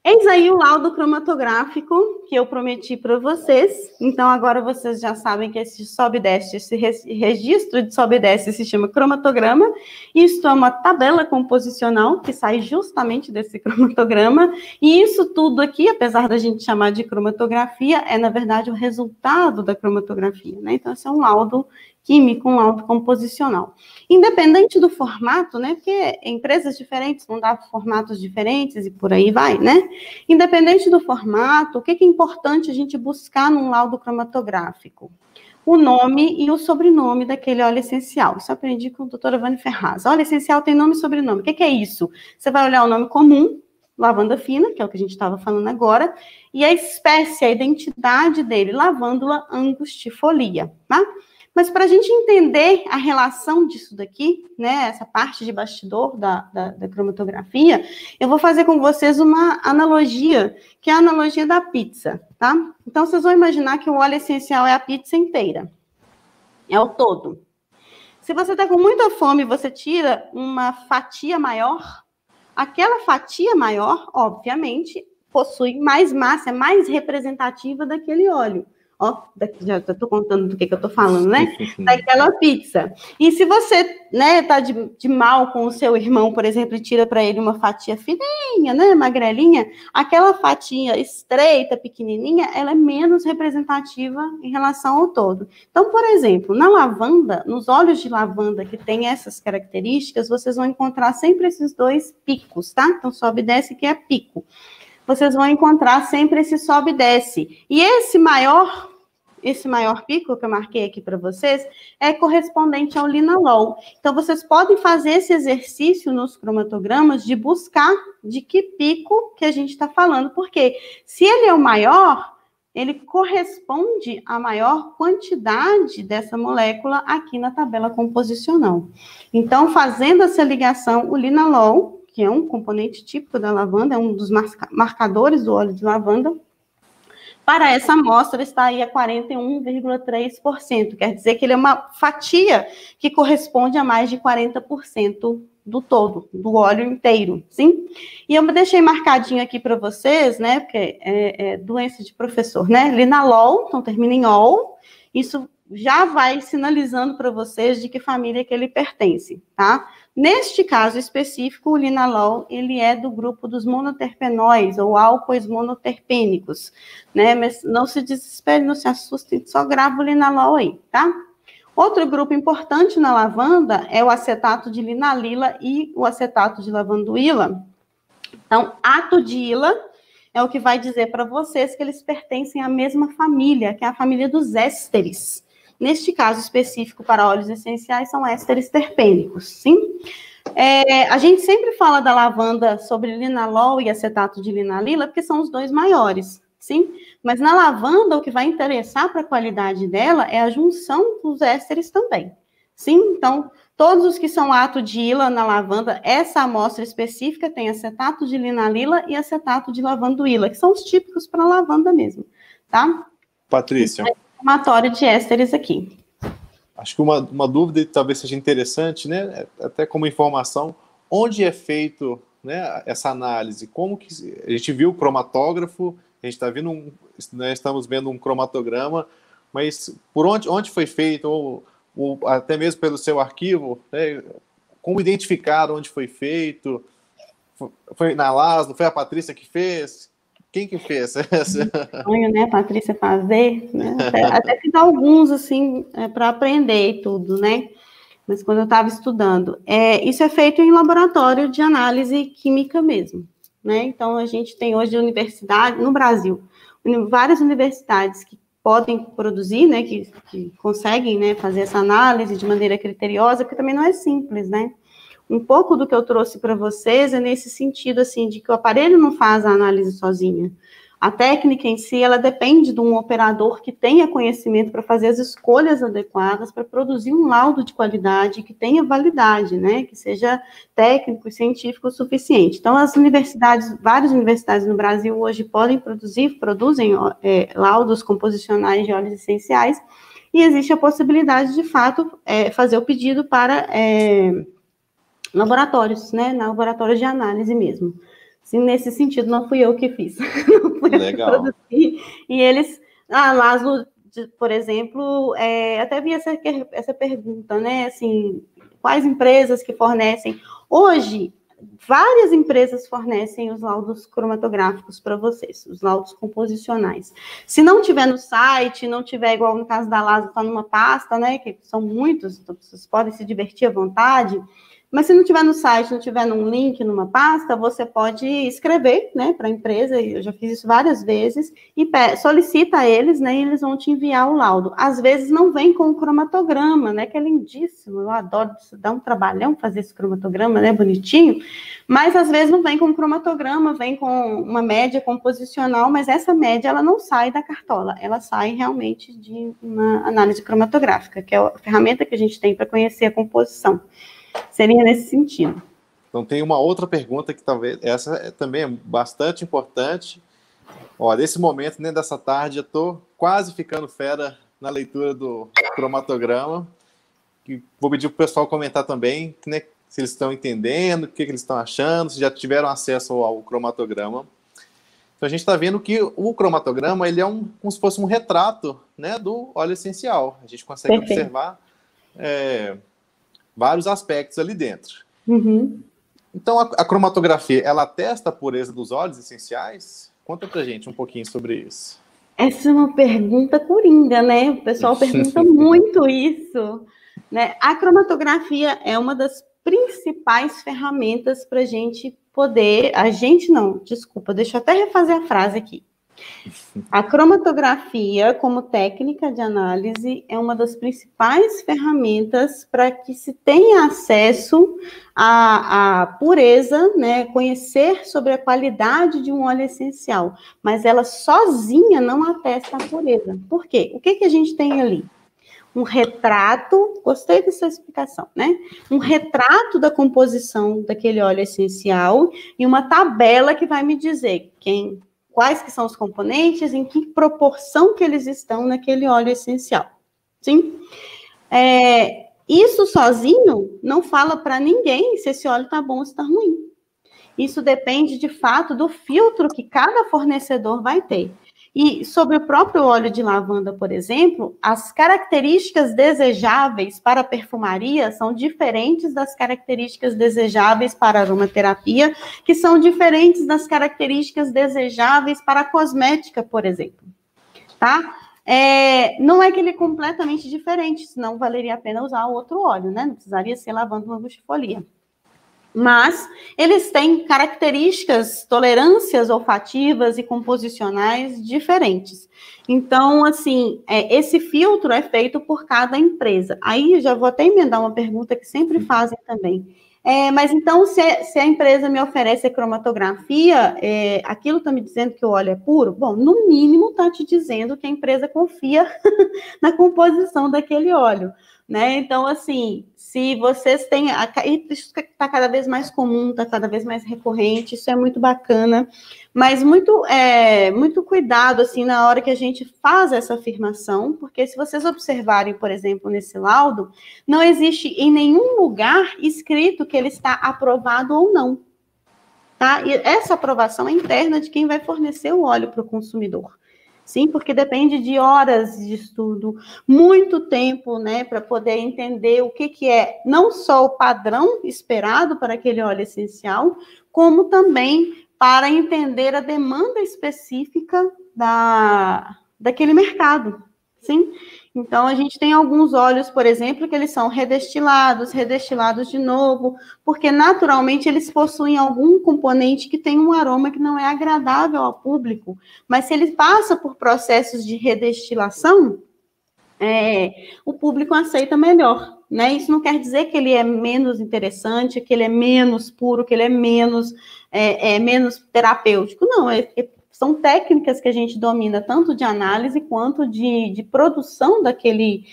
Eis aí o laudo cromatográfico que eu prometi para vocês. Então, agora vocês já sabem que esse sobe e desce, esse registro de sobe e desce se chama cromatograma. Isto é uma tabela composicional que sai justamente desse cromatograma. E isso tudo aqui, apesar da gente chamar de cromatografia, é, na verdade, o resultado da cromatografia, né? Então, esse é um laudo químico, um laudo composicional. Independente do formato, né? Porque empresas diferentes vão dar formatos diferentes e por aí vai, né? Independente do formato, o que é importante a gente buscar num laudo cromatográfico? O nome e o sobrenome daquele óleo essencial. Isso eu aprendi com a doutora Vânia Ferraz. Óleo essencial tem nome e sobrenome. O que é isso? Você vai olhar o nome comum, lavanda fina, que é o que a gente estava falando agora, e a espécie, a identidade dele, lavândula angustifolia, tá? Mas para a gente entender a relação disso daqui, né, essa parte de bastidor da cromatografia, eu vou fazer com vocês uma analogia, que é a analogia da pizza, tá? Então, vocês vão imaginar que o óleo essencial é a pizza inteira, é o todo. Se você está com muita fome, você tira uma fatia maior, aquela fatia maior, obviamente, possui mais massa, é mais representativa daquele óleo. Ó, já estou contando do que eu estou falando, né? Daquela pizza. E se você, né, tá de mal com o seu irmão, por exemplo, e tira para ele uma fatia fininha, né, magrelinha, aquela fatia estreita, pequenininha, ela é menos representativa em relação ao todo. Então, por exemplo, na lavanda, nos óleos de lavanda que tem essas características, vocês vão encontrar sempre esses 2 picos, tá? Então, sobe e desce, que é pico. Vocês vão encontrar sempre esse sobe e desce. E esse maior pico que eu marquei aqui para vocês é correspondente ao linalol. Então, vocês podem fazer esse exercício nos cromatogramas de buscar de que pico que a gente está falando. Porque se ele é o maior, ele corresponde à maior quantidade dessa molécula aqui na tabela composicional. Então, fazendo essa ligação, o linalol, que é um componente típico da lavanda, é um dos marcadores do óleo de lavanda, para essa amostra está aí a 41,3%, quer dizer que ele é uma fatia que corresponde a mais de 40% do todo, do óleo inteiro, sim? E eu deixei marcadinho aqui para vocês, né, porque é doença de professor, né, linalol, então termina em ol, isso já vai sinalizando para vocês de que família que ele pertence, tá? Neste caso específico, o linalol, ele é do grupo dos monoterpenóis, ou álcoois monoterpênicos, né? Mas não se desespere, não se assustem, só grava o linalol aí, tá? Outro grupo importante na lavanda é o acetato de linalila e o acetato de lavanduíla. Então, atodila é o que vai dizer para vocês que eles pertencem à mesma família, que é a família dos ésteres. Neste caso específico para óleos essenciais, são ésteres terpênicos, sim? A gente sempre fala da lavanda sobre linalol e acetato de linalila, porque são os 2 maiores, sim? Mas na lavanda, o que vai interessar para a qualidade dela é a junção dos ésteres também, sim? Então, todos os que são atodila na lavanda, essa amostra específica tem acetato de linalila e acetato de lavanduíla, que são os típicos para lavanda mesmo, tá? Patrícia. Somatório de ésteres aqui. Acho que uma dúvida que talvez seja interessante, né, até como informação, onde é feito, né, essa análise? Como que a gente viu o cromatógrafo, a gente está vendo estamos vendo um cromatograma, mas por onde foi feito, ou até mesmo pelo seu arquivo, né, como identificar onde foi feito? Foi na Laszlo, foi a Patrícia que fez? Quem que fez essa? Sonho, né, Patrícia, fazer, né? Até fiz alguns, assim, para aprender e tudo, né? Mas quando eu estava estudando. Isso é feito em laboratório de análise química mesmo, né? Então, a gente tem hoje universidade, no Brasil, várias universidades que podem produzir, né, que conseguem, né, fazer essa análise de maneira criteriosa, porque também não é simples, né? Um pouco do que eu trouxe para vocês é nesse sentido, assim, de que o aparelho não faz a análise sozinha. A técnica em si, ela depende de um operador que tenha conhecimento para fazer as escolhas adequadas, para produzir um laudo de qualidade que tenha validade, né, que seja técnico e científico o suficiente. Então, as universidades, várias universidades no Brasil hoje produzem laudos composicionais de óleos essenciais, e existe a possibilidade, de fato, fazer o pedido para laboratórios, né, laboratórios de análise mesmo. Assim, nesse sentido, não fui eu que fiz. Não fui Legal. Eu que produzi. E eles, Laszlo, por exemplo, até vi essa pergunta, né, assim, quais empresas que fornecem? Hoje, várias empresas fornecem os laudos cromatográficos para vocês, os laudos composicionais. Se não tiver no site, não tiver igual no caso da Laszlo, está numa pasta, né, que são muitos, então vocês podem se divertir à vontade. Mas se não tiver no site, não tiver num link, numa pasta, você pode escrever, né, para a empresa, eu já fiz isso várias vezes, e solicita a eles, né, e eles vão te enviar o laudo. Às vezes não vem com o cromatograma, né, que é lindíssimo, eu adoro, dá um trabalhão fazer esse cromatograma, né, bonitinho, mas às vezes não vem com cromatograma, vem com uma média composicional, mas essa média, ela não sai da cartola, ela sai realmente de uma análise cromatográfica, que é a ferramenta que a gente tem para conhecer a composição. Seria nesse sentido. Então, tem uma outra pergunta que talvez, essa também é bastante importante. Ó, nesse momento, nem dessa tarde, eu estou quase ficando fera na leitura do cromatograma. E vou pedir para o pessoal comentar também, né, se eles estão entendendo, o que eles estão achando, se já tiveram acesso ao cromatograma. Então, a gente está vendo que o cromatograma, ele é como se fosse um retrato, né, do óleo essencial. A gente consegue observar vários aspectos ali dentro. Uhum. Então, a cromatografia, ela atesta a pureza dos óleos essenciais? Conta pra gente um pouquinho sobre isso. Essa é uma pergunta coringa, né? O pessoal pergunta muito isso, né? A cromatografia é uma das principais ferramentas para a gente poder... deixa eu até refazer a frase aqui. A cromatografia, como técnica de análise, é uma das principais ferramentas para que se tenha acesso à pureza, né, conhecer sobre a qualidade de um óleo essencial, mas ela sozinha não atesta a pureza. Por quê? O que a gente tem ali? Um retrato, gostei dessa explicação, né? Um retrato da composição daquele óleo essencial e uma tabela que vai me dizer quais que são os componentes, em que proporção que eles estão naquele óleo essencial. Sim? Isso sozinho não fala para ninguém se esse óleo está bom ou se está ruim. Isso depende, de fato, do filtro que cada fornecedor vai ter. E sobre o próprio óleo de lavanda, por exemplo, as características desejáveis para a perfumaria são diferentes das características desejáveis para a aromaterapia, que são diferentes das características desejáveis para a cosmética, por exemplo. Tá? Não é que ele é completamente diferente, senão valeria a pena usar outro óleo, né? Não precisaria ser lavanda angustifolia. Mas eles têm características, tolerâncias olfativas e composicionais diferentes. Então, assim, esse filtro é feito por cada empresa. Aí, já vou até emendar uma pergunta que sempre fazem também. Mas então, se a empresa me oferece a cromatografia, aquilo está me dizendo que o óleo é puro? Bom, no mínimo está te dizendo que a empresa confia na composição daquele óleo, né? Então, assim, se vocês têm... Isso está cada vez mais comum, está cada vez mais recorrente, isso é muito bacana, mas muito cuidado, assim, na hora que a gente faz essa afirmação, porque se vocês observarem, por exemplo, nesse laudo, não existe em nenhum lugar escrito que ele está aprovado ou não, tá? E essa aprovação é interna de quem vai fornecer o óleo para o consumidor. Sim, porque depende de horas de estudo, muito tempo, né, para poder entender o que é não só o padrão esperado para aquele óleo essencial, como também para entender a demanda específica daquele mercado, sim? Então, a gente tem alguns óleos, por exemplo, que eles são redestilados de novo, porque naturalmente eles possuem algum componente que tem um aroma que não é agradável ao público, mas se ele passa por processos de redestilação, o público aceita melhor, né? Isso não quer dizer que ele é menos interessante, que ele é menos puro, que ele é menos terapêutico, não, são técnicas que a gente domina, tanto de análise quanto de produção daquele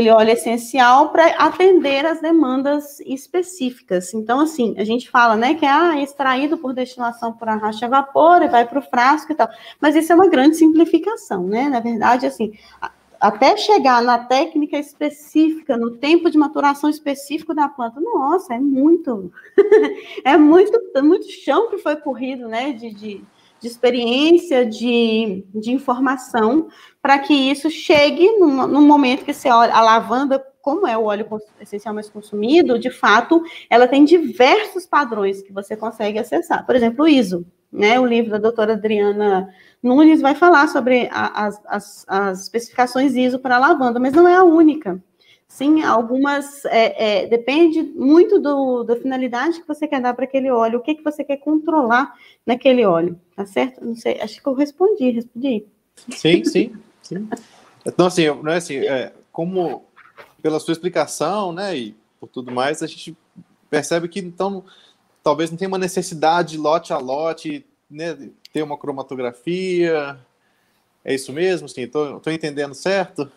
óleo essencial para atender as demandas específicas. Então, assim, a gente fala, né, que é extraído por destilação por arrasto a vapor e vai para o frasco e tal. Mas isso é uma grande simplificação, né? Na verdade, assim, até chegar na técnica específica, no tempo de maturação específico da planta, nossa, é muito chão que foi corrido, né, de experiência, de informação, para que isso chegue no momento que você olha, a lavanda, como é o óleo essencial mais consumido, de fato, ela tem diversos padrões que você consegue acessar. Por exemplo, o ISO, né, o livro da doutora Adriana Nunes vai falar sobre as especificações ISO para a lavanda, mas não é a única. Sim, algumas, depende muito da finalidade que você quer dar para aquele óleo, o que você quer controlar naquele óleo, tá certo? Não sei, acho que eu respondi. Sim. Então, assim, não é assim, como pela sua explicação, né, e por tudo mais, a gente percebe que, então, talvez não tenha uma necessidade lote a lote, né, ter uma cromatografia, é isso mesmo? Sim, estou entendendo certo?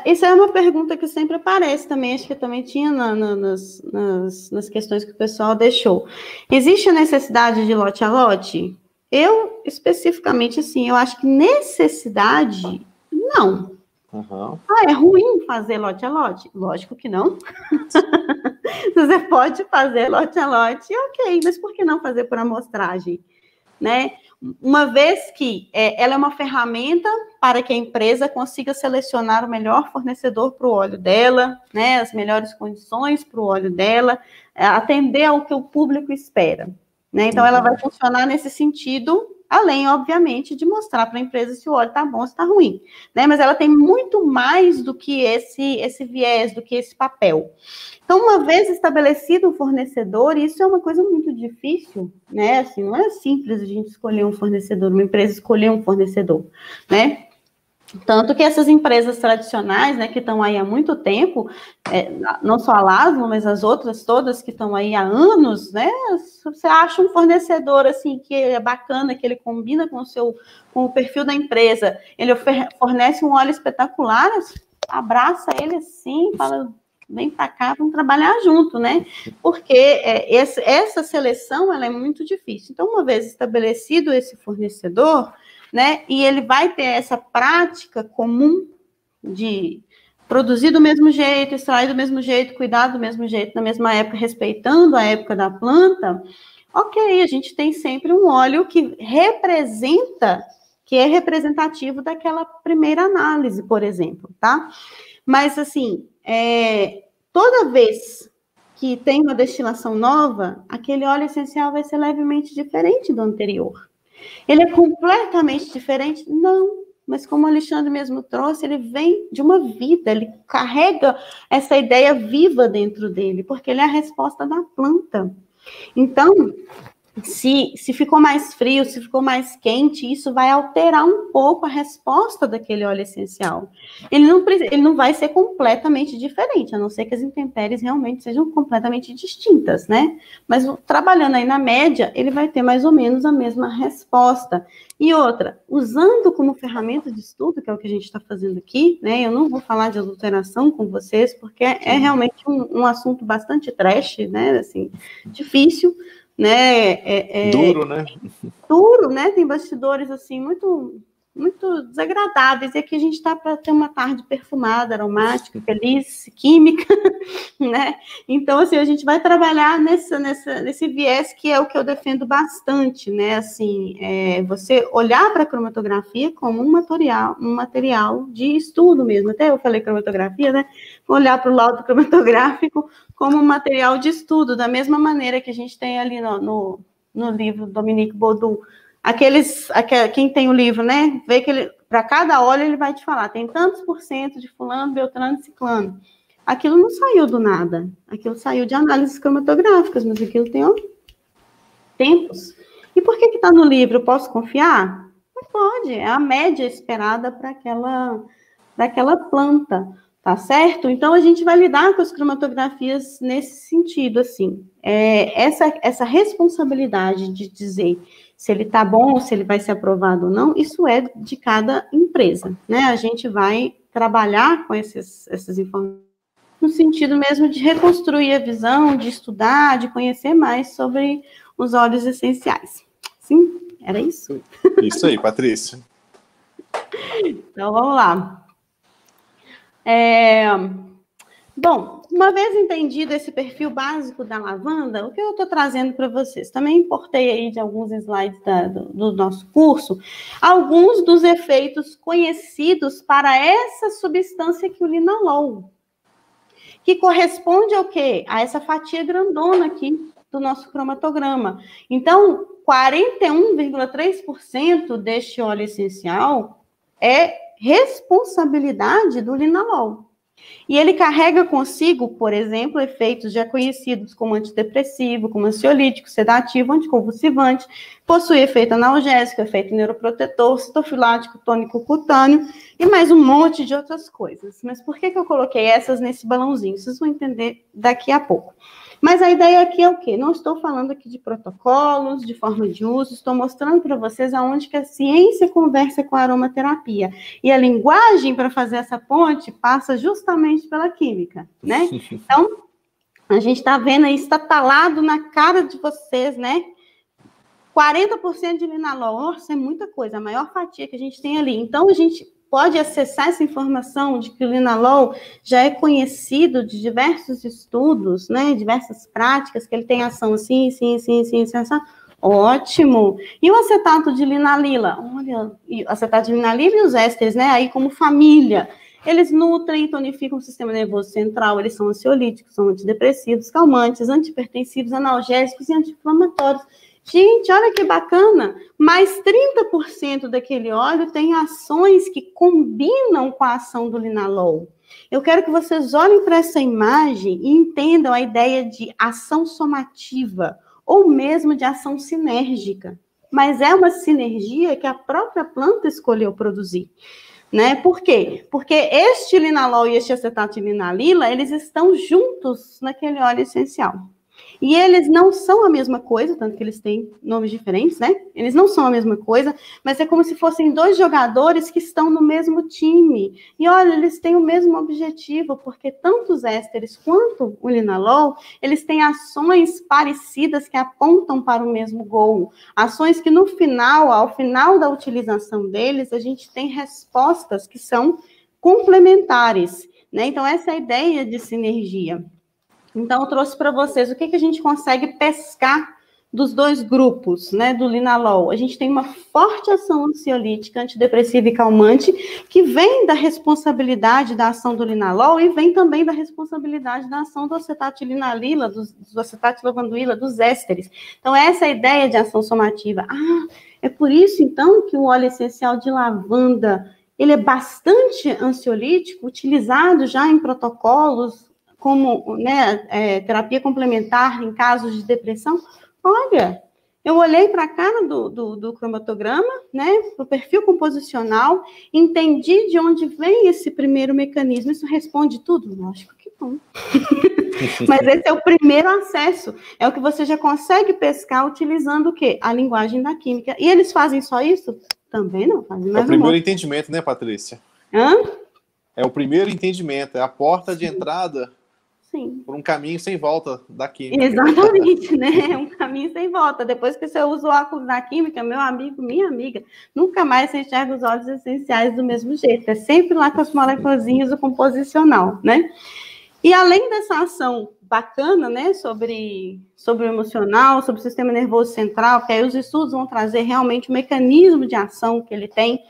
Isso é uma pergunta que sempre aparece também, acho que também tinha nas questões que o pessoal deixou. Existe a necessidade de lote a lote? Eu, especificamente, assim, eu acho que necessidade, não. Uhum. É ruim fazer lote a lote? Lógico que não. Você pode fazer lote a lote, ok, mas por que não fazer por amostragem? Né? Uma vez que ela é uma ferramenta para que a empresa consiga selecionar o melhor fornecedor para o óleo dela, né, as melhores condições para o óleo dela, atender ao que o público espera. Né? Então, ela vai funcionar nesse sentido, além, obviamente, de mostrar para a empresa se o óleo está bom ou se está ruim. Né? Mas ela tem muito mais do que esse viés, do que esse papel. Então, uma vez estabelecido o fornecedor, isso é uma coisa muito difícil, né? Assim, não é simples a gente escolher um fornecedor, uma empresa escolher um fornecedor, né? Tanto que essas empresas tradicionais, né, que estão aí há muito tempo, não só a Lasmo, mas as outras todas que estão aí há anos, né? Você acha um fornecedor assim que é bacana, que ele combina com o perfil da empresa, ele fornece um óleo espetacular, abraça ele assim, fala, vem para cá, vamos trabalhar junto, né? Porque essa seleção ela é muito difícil. Então, uma vez estabelecido esse fornecedor, né, e ele vai ter essa prática comum de produzir do mesmo jeito, extrair do mesmo jeito, cuidar do mesmo jeito, na mesma época, respeitando a época da planta, ok, a gente tem sempre um óleo que é representativo daquela primeira análise, por exemplo, tá? Mas, assim, toda vez que tem uma destilação nova, aquele óleo essencial vai ser levemente diferente do anterior. Ele é completamente diferente? Não, mas como o Alexandre mesmo trouxe, ele vem de uma vida, ele carrega essa ideia viva dentro dele, porque ele é a resposta da planta. Então, se ficou mais frio, se ficou mais quente, isso vai alterar um pouco a resposta daquele óleo essencial. Ele não vai ser completamente diferente, a não ser que as intempéries realmente sejam completamente distintas, né? Mas trabalhando aí na média, ele vai ter mais ou menos a mesma resposta. E outra, usando como ferramenta de estudo, que é o que a gente está fazendo aqui, né? Eu não vou falar de adulteração com vocês, porque é realmente um assunto bastante trash, né? Assim, difícil, né? Duro, né? Duro, né? Tem bastidores assim muito desagradáveis. E aqui a gente está para ter uma tarde perfumada, aromática, feliz, química, né? Então, assim, a gente vai trabalhar nesse viés que é o que eu defendo bastante, né? Assim, você olhar para a cromatografia como um material de estudo mesmo. Até eu falei cromatografia, né? Olhar para o laudo cromatográfico como um material de estudo, da mesma maneira que a gente tem ali no livro do Dominique Baudou. Quem tem o livro, né? Vê que para cada óleo ele vai te falar, tem tantos % de fulano, beltrano e ciclano. Aquilo não saiu do nada, aquilo saiu de análises cromatográficas, mas aquilo tem tempos. E por que está no livro? Posso confiar? Não pode, é a média esperada para aquela planta, tá certo? Então, a gente vai lidar com as cromatografias nesse sentido, assim. Essa responsabilidade de dizer Se ele está bom, se ele vai ser aprovado ou não, isso é de cada empresa, né? A gente vai trabalhar com essas informações no sentido mesmo de reconstruir a visão, de estudar, de conhecer mais sobre os óleos essenciais. Sim, era isso? Isso aí, Patrícia. Então, vamos lá. Bom, uma vez entendido esse perfil básico da lavanda, o que eu estou trazendo para vocês? Também importei aí de alguns slides do nosso curso, alguns dos efeitos conhecidos para essa substância que o linalol, que corresponde ao quê? A essa fatia grandona aqui do nosso cromatograma. Então, 41,3% deste óleo essencial é responsabilidade do linalol. E ele carrega consigo, por exemplo, efeitos já conhecidos como antidepressivo, como ansiolítico, sedativo, anticonvulsivante, possui efeito analgésico, efeito neuroprotetor, citofilático, tônico cutâneo e mais um monte de outras coisas. Mas por que eu coloquei essas nesse balãozinho? Vocês vão entender daqui a pouco. Mas a ideia aqui é o quê? Não estou falando aqui de protocolos, de forma de uso, estou mostrando para vocês aonde que a ciência conversa com a aromaterapia. E a linguagem para fazer essa ponte passa justamente pela química, né? Então, a gente está vendo aí, está talado na cara de vocês, né? 40% de linalol, isso é muita coisa, a maior fatia que a gente tem ali. Então, a gente pode acessar essa informação de que o linalol já é conhecido de diversos estudos, né, diversas práticas, que ele tem ação assim, assim. Ótimo! E o acetato de linalila? Olha, o acetato de linalila e os ésteres, né, aí como família, eles nutrem e tonificam o sistema nervoso central, eles são ansiolíticos, são antidepressivos, calmantes, antihipertensivos, analgésicos e anti-inflamatórios. Gente, olha que bacana, mais 30% daquele óleo tem ações que combinam com a ação do linalol. Eu quero que vocês olhem para essa imagem e entendam a ideia de ação somativa, ou mesmo de ação sinérgica. Mas é uma sinergia que a própria planta escolheu produzir. Né? Por quê? Porque este linalol e este acetato de linalila, eles estão juntos naquele óleo essencial. E eles não são a mesma coisa, tanto que eles têm nomes diferentes, né? Eles não são a mesma coisa, mas é como se fossem dois jogadores que estão no mesmo time. E olha, eles têm o mesmo objetivo, porque tanto os ésteres quanto o linalol, eles têm ações parecidas que apontam para o mesmo gol. Ações que no final, ao final da utilização deles, a gente tem respostas que são complementares, né? Então, essa é a ideia de sinergia. Então, eu trouxe para vocês o que a gente consegue pescar dos dois grupos, né, do linalol. A gente tem uma forte ação ansiolítica, antidepressiva e calmante, que vem da responsabilidade da ação do linalol e vem também da responsabilidade da ação do acetato de linalila, do acetato de lavanduíla, dos ésteres. Então, essa é a ideia de ação somativa. Ah, é por isso, então, que o óleo essencial de lavanda, ele é bastante ansiolítico, utilizado já em protocolos, como, né, terapia complementar em casos de depressão. Olha, eu olhei para a cara do cromatograma, né, para o perfil composicional, entendi de onde vem esse primeiro mecanismo. Isso responde tudo? Lógico que não. Mas esse é o primeiro acesso. É o que você já consegue pescar utilizando o quê? A linguagem da química. E eles fazem só isso? Também não, fazem mais. É o primeiro entendimento, né, Patrícia? Hã? É o primeiro entendimento, é a porta de entrada. Sim. Por um caminho sem volta da química. Exatamente, né? Um caminho sem volta. Depois que você usa o óculos da química, meu amigo, minha amiga, nunca mais você enxerga os óleos essenciais do mesmo jeito. É sempre lá com as moléculazinhas do composicional, né? E além dessa ação bacana, né, sobre o emocional, sobre o sistema nervoso central, que aí os estudos vão trazer realmente o mecanismo de ação que ele tem,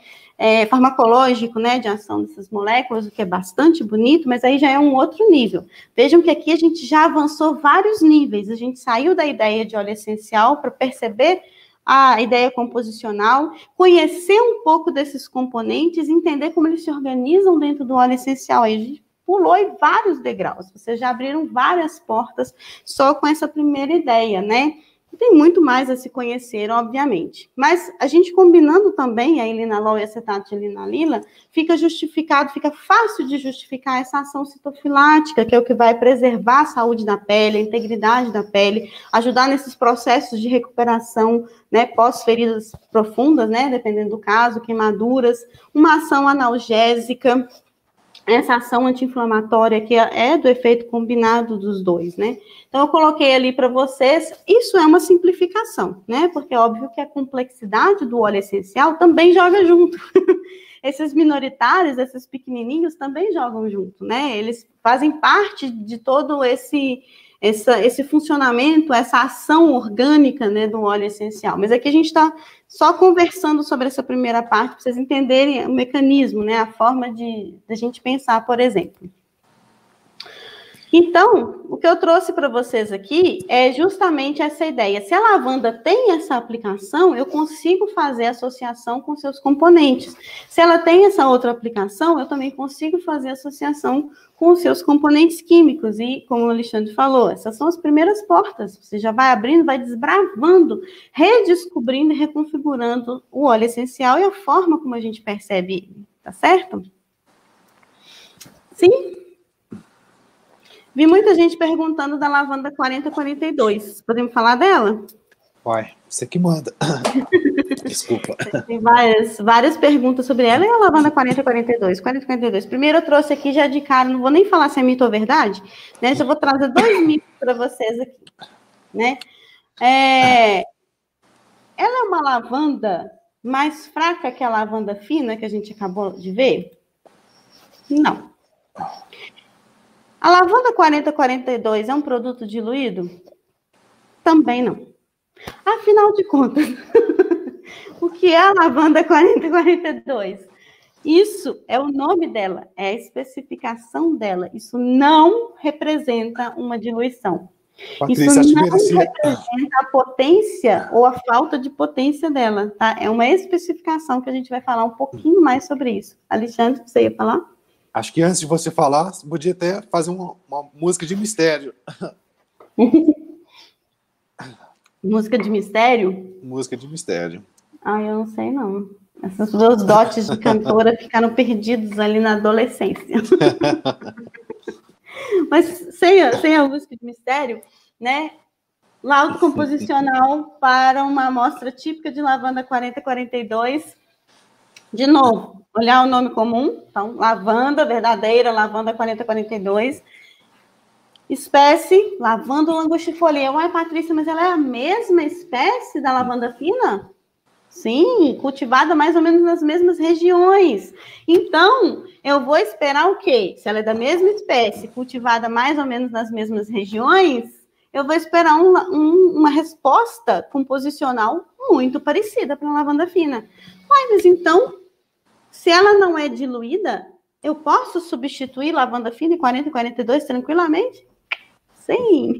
farmacológico, né, de ação dessas moléculas, o que é bastante bonito, mas aí já é um outro nível. Vejam que aqui a gente já avançou vários níveis, a gente saiu da ideia de óleo essencial para perceber a ideia composicional, conhecer um pouco desses componentes, entender como eles se organizam dentro do óleo essencial. Aí a gente pulou em vários degraus, vocês já abriram várias portas só com essa primeira ideia, né? Tem muito mais a se conhecer, obviamente. Mas a gente combinando também a ilinalol e acetato de ilinalila, fica justificado, fica fácil de justificar essa ação citofilática, que é o que vai preservar a saúde da pele, a integridade da pele, ajudar nesses processos de recuperação, né, pós-feridas profundas, né, dependendo do caso, queimaduras, uma ação analgésica, essa ação anti-inflamatória que é do efeito combinado dos dois, né? Então, eu coloquei ali para vocês, isso é uma simplificação, né? Porque é óbvio que a complexidade do óleo essencial também joga junto. Esses minoritários, esses pequenininhos também jogam junto, né? Eles fazem parte de todo esse funcionamento, essa ação orgânica, né, do óleo essencial. Mas aqui a gente está só conversando sobre essa primeira parte, para vocês entenderem o mecanismo, né, a forma de a gente pensar, por exemplo. Então, o que eu trouxe para vocês aqui é justamente essa ideia. Se a lavanda tem essa aplicação, eu consigo fazer associação com seus componentes. Se ela tem essa outra aplicação, eu também consigo fazer associação com os seus componentes químicos. E, como o Alexandre falou, essas são as primeiras portas. Você já vai abrindo, vai desbravando, redescobrindo e reconfigurando o óleo essencial e a forma como a gente percebe ele. Tá certo? Sim? Vi muita gente perguntando da lavanda 4042. Podemos falar dela? Uai, você que manda. Desculpa. Tem várias perguntas sobre ela e a lavanda 4042. 4042. Primeiro eu trouxe aqui já de cara, não vou nem falar se é mito ou verdade, né? Já vou trazer 2 mitos para vocês aqui, né? Ela é uma lavanda mais fraca que a lavanda fina que a gente acabou de ver? Não. A lavanda 4042 é um produto diluído? Também não. Afinal de contas, o que é a lavanda 4042? Isso é o nome dela, é a especificação dela. Isso não representa uma diluição. Patrícia, isso não representa a potência ou a falta de potência dela, tá? É uma especificação que a gente vai falar um pouquinho mais sobre isso. Alexandre, você ia falar? Acho que antes de você falar, você podia até fazer uma música de mistério. Música de mistério? Música de mistério. Ah, eu não sei não. Esses meus dotes de cantora ficaram perdidos ali na adolescência. Mas sem a música de mistério, né? Laudo composicional para uma amostra típica de lavanda 4042. De novo, olhar o nome comum. Então, lavanda verdadeira, lavanda 4042. Espécie, lavanda langostifolia. Uai, Patrícia, mas ela é a mesma espécie da lavanda fina? Sim, cultivada mais ou menos nas mesmas regiões. Então, eu vou esperar o quê? Se ela é da mesma espécie, cultivada mais ou menos nas mesmas regiões, eu vou esperar uma resposta composicional muito parecida para a lavanda fina. Uai, mas então, se ela não é diluída, eu posso substituir lavanda fina em 40 e 42 tranquilamente? Sim.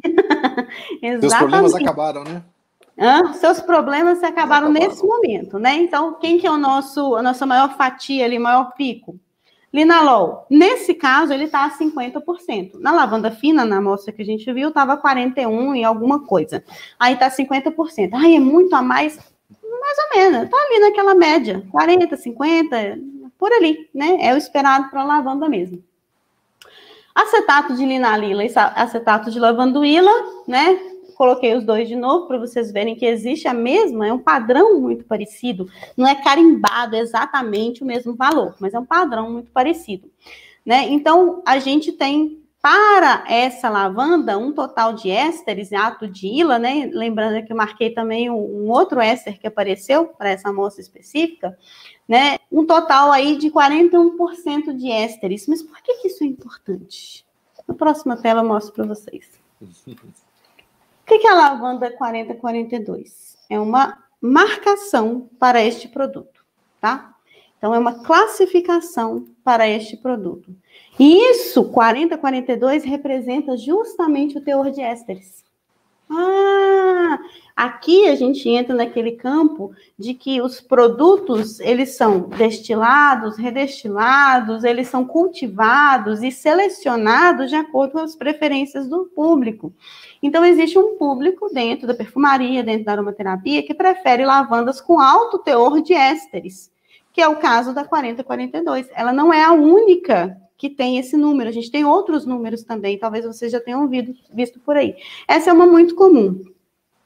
Exatamente. Seus problemas acabaram, né? Seus problemas se acabaram nesse momento, né? Então, quem que é a nossa maior fatia ali, maior pico? Linalol. Nesse caso, ele está a 50%. Na lavanda fina, na amostra que a gente viu, estava 41 e alguma coisa. Aí está 50%. Ai, é muito a mais? Mais ou menos. Está ali naquela média. 40, 50, por ali, né? É o esperado para a lavanda mesmo. Acetato de linalila e acetato de lavanduíla, né? Coloquei os dois de novo para vocês verem que existe a mesma, é um padrão muito parecido. Não é carimbado exatamente o mesmo valor, mas é um padrão muito parecido, né? Então, a gente tem para essa lavanda um total de ésteres, ato de ila, né? Lembrando que eu marquei também um outro éster que apareceu para essa amostra específica, né? Um total aí de 41% de ésteres. Mas por que isso é importante? Na próxima tela eu mostro para vocês. O que é a lavanda 4042? É uma marcação para este produto, tá? Então, é uma classificação para este produto. E isso, 4042, representa justamente o teor de ésteres. Ah, aqui a gente entra naquele campo de que os produtos, eles são destilados, redestilados, eles são cultivados e selecionados de acordo com as preferências do público. Então, existe um público dentro da perfumaria, dentro da aromaterapia, que prefere lavandas com alto teor de ésteres, que é o caso da 4042. Ela não é a única que tem esse número. A gente tem outros números também, talvez vocês já tenham visto por aí. Essa é uma muito comum,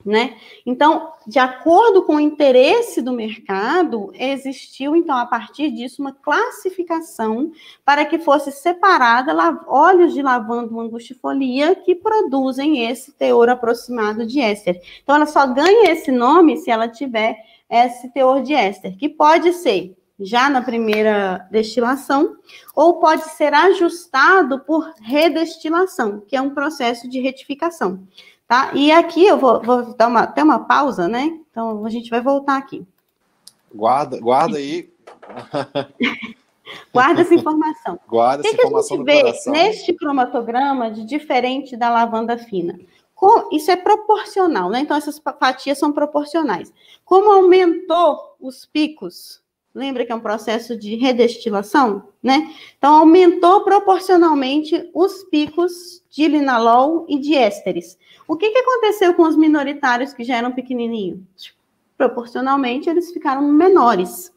né? Então, de acordo com o interesse do mercado, existiu, então, a partir disso, uma classificação para que fosse separada óleos de lavanda angustifolia que produzem esse teor aproximado de éster. Então, ela só ganha esse nome se ela tiver esse teor de éster, que pode ser já na primeira destilação, ou pode ser ajustado por redestilação, que é um processo de retificação, tá? E aqui eu vou dar até uma pausa, né? Então, a gente vai voltar aqui. Guarda aí. Guarda essa informação. Guarda essa informação no coração. coração. Neste cromatograma de diferente da lavanda fina? Isso é proporcional, né? Então, essas fatias são proporcionais. Como aumentou os picos, lembra que é um processo de redestilação, né? Então, aumentou proporcionalmente os picos de linalol e de ésteres. O que aconteceu com os minoritários que já eram pequenininhos? Proporcionalmente, eles ficaram menores.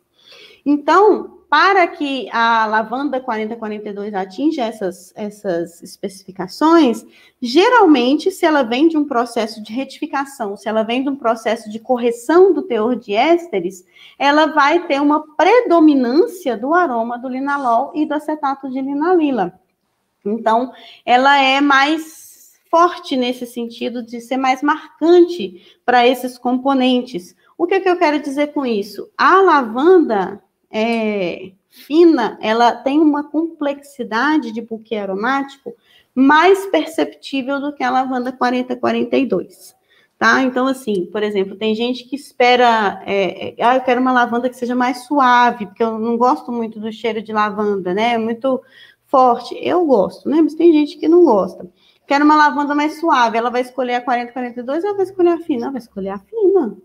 Então, para que a lavanda 4042 atinja essas especificações, geralmente, se ela vem de um processo de retificação, se ela vem de um processo de correção do teor de ésteres, ela vai ter uma predominância do aroma do linalol e do acetato de linalila. Então, ela é mais forte nesse sentido de ser mais marcante para esses componentes. O que eu quero dizer com isso? A lavanda fina, ela tem uma complexidade de buquê aromático mais perceptível do que a lavanda 4042, tá? Então, assim, por exemplo, tem gente que espera, eu quero uma lavanda que seja mais suave, porque eu não gosto muito do cheiro de lavanda, né? É muito forte. Eu gosto, né? Mas tem gente que não gosta. Quero uma lavanda mais suave, ela vai escolher a 4042 ou ela vai escolher a fina? Ela vai escolher a fina.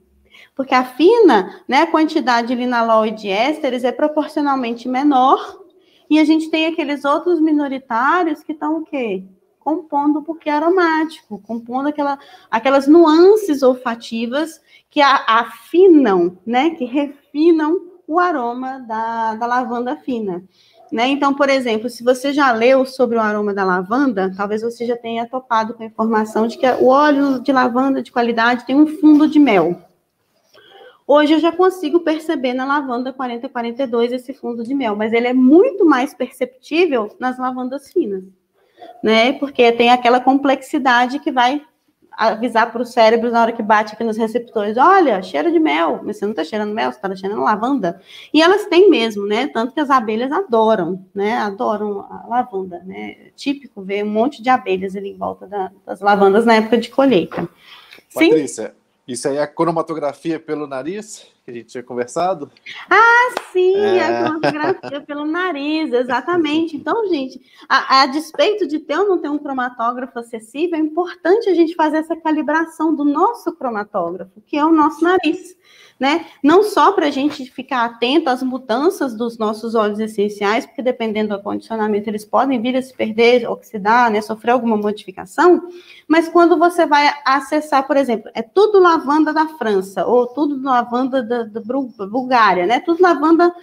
Porque a fina, né, a quantidade de linalol e de ésteres é proporcionalmente menor, e a gente tem aqueles outros minoritários que estão o quê? Compondo o buquê aromático, compondo aquelas nuances olfativas que afinam, né, que refinam o aroma da lavanda fina. Né? Então, por exemplo, se você já leu sobre o aroma da lavanda, talvez você já tenha topado com a informação de que o óleo de lavanda de qualidade tem um fundo de mel. Hoje eu já consigo perceber na lavanda 4042 esse fundo de mel, mas ele é muito mais perceptível nas lavandas finas, né? Porque tem aquela complexidade que vai avisar para o cérebro na hora que bate aqui nos receptores, olha, cheiro de mel, mas você não está cheirando mel, você está cheirando lavanda. E elas têm mesmo, né? Tanto que as abelhas adoram, né? Adoram a lavanda, né? É típico ver um monte de abelhas ali em volta das lavandas na época de colheita. Patrícia, sim? Isso aí é a cromatografia pelo nariz, que a gente tinha conversado? Ah, sim, a cromatografia pelo nariz, exatamente. Então, gente, a despeito de ter ou não ter um cromatógrafo acessível, é importante a gente fazer essa calibração do nosso cromatógrafo, que é o nosso nariz, né? Não só para a gente ficar atento às mudanças dos nossos óleos essenciais, porque dependendo do condicionamento, eles podem vir a se perder, oxidar, né, sofrer alguma modificação, mas quando você vai acessar, por exemplo, é tudo lavanda da França, ou tudo lavanda da Bulgária, né? Tudo lavanda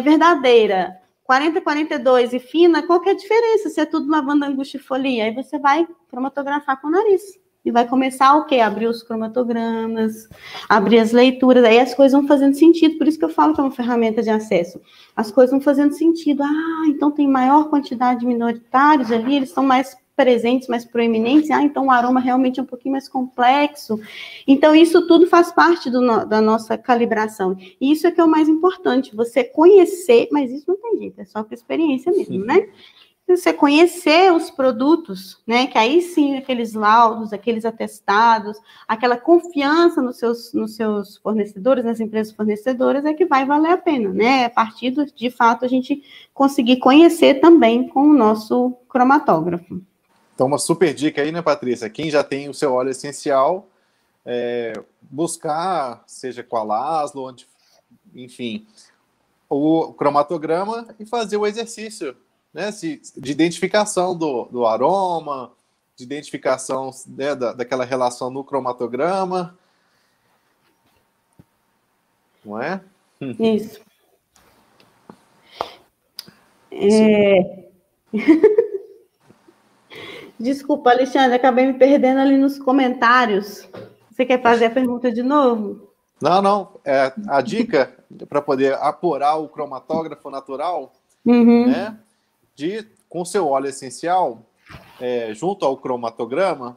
verdadeira, 4042 e fina, qual que é a diferença se é tudo lavanda angustifolia? Aí você vai cromatografar com o nariz. E vai começar o quê? Abrir os cromatogramas, abrir as leituras, aí as coisas vão fazendo sentido, por isso que eu falo que é uma ferramenta de acesso. As coisas vão fazendo sentido. Ah, então tem maior quantidade de minoritários ali, eles estão mais presentes, mais proeminentes, então o aroma realmente é um pouquinho mais complexo. Então, isso tudo faz parte da nossa calibração. E isso é que é o mais importante, você conhecer, mas isso não tem jeito, é só com experiência mesmo, né? Você conhecer os produtos, né? Que aí sim, aqueles laudos, aqueles atestados, aquela confiança nos seus fornecedores, nas empresas fornecedoras, é que vai valer a pena, né? A partir de fato, a gente conseguir conhecer também com o nosso cromatógrafo. Então, uma super dica aí, né, Patrícia? Quem já tem o seu óleo essencial, buscar, seja com a Laszlo, onde, enfim, o cromatograma e fazer o exercício, né, de identificação do aroma, de identificação, né, daquela relação no cromatograma. Não é? Isso. Desculpa, Alexandre, acabei me perdendo ali nos comentários. Você quer fazer a pergunta de novo? Não. A dica para poder apurar o cromatógrafo natural, né, com o seu óleo essencial, junto ao cromatograma,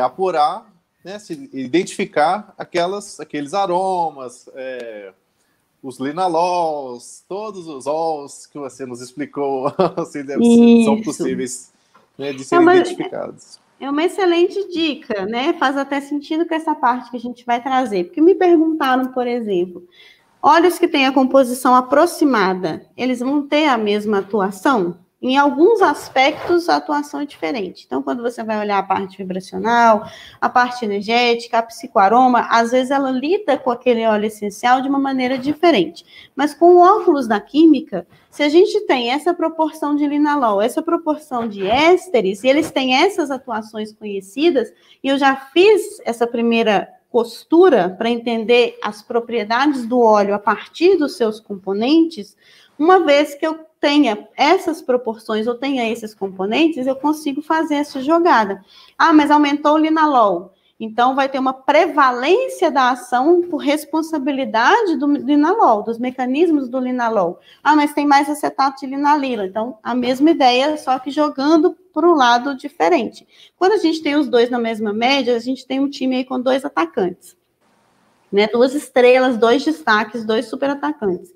apurar, né, identificar aqueles aromas, os linalols, todos os ols que você nos explicou, assim, são possíveis, né, de serem identificados. É uma excelente dica, né? Faz até sentido com essa parte que a gente vai trazer. Porque me perguntaram, por exemplo, óleos que têm a composição aproximada, eles vão ter a mesma atuação? Em alguns aspectos, a atuação é diferente. Então, quando você vai olhar a parte vibracional, a parte energética, a psicoaroma, às vezes ela lida com aquele óleo essencial de uma maneira diferente. Mas com o óculos da química, se a gente tem essa proporção de linalol, essa proporção de ésteres, e eles têm essas atuações conhecidas, e eu já fiz essa primeira costura para entender as propriedades do óleo a partir dos seus componentes, uma vez que eu tenha essas proporções ou tenha esses componentes, eu consigo fazer essa jogada. Ah, mas aumentou o linalol. Então, vai ter uma prevalência da ação por responsabilidade do linalol, dos mecanismos do linalol. Ah, mas tem mais acetato de linalila. Então, a mesma ideia, só que jogando para um lado diferente. Quando a gente tem os dois na mesma média, a gente tem um time aí com 2 atacantes. Né? 2 estrelas, 2 destaques, 2 super atacantes.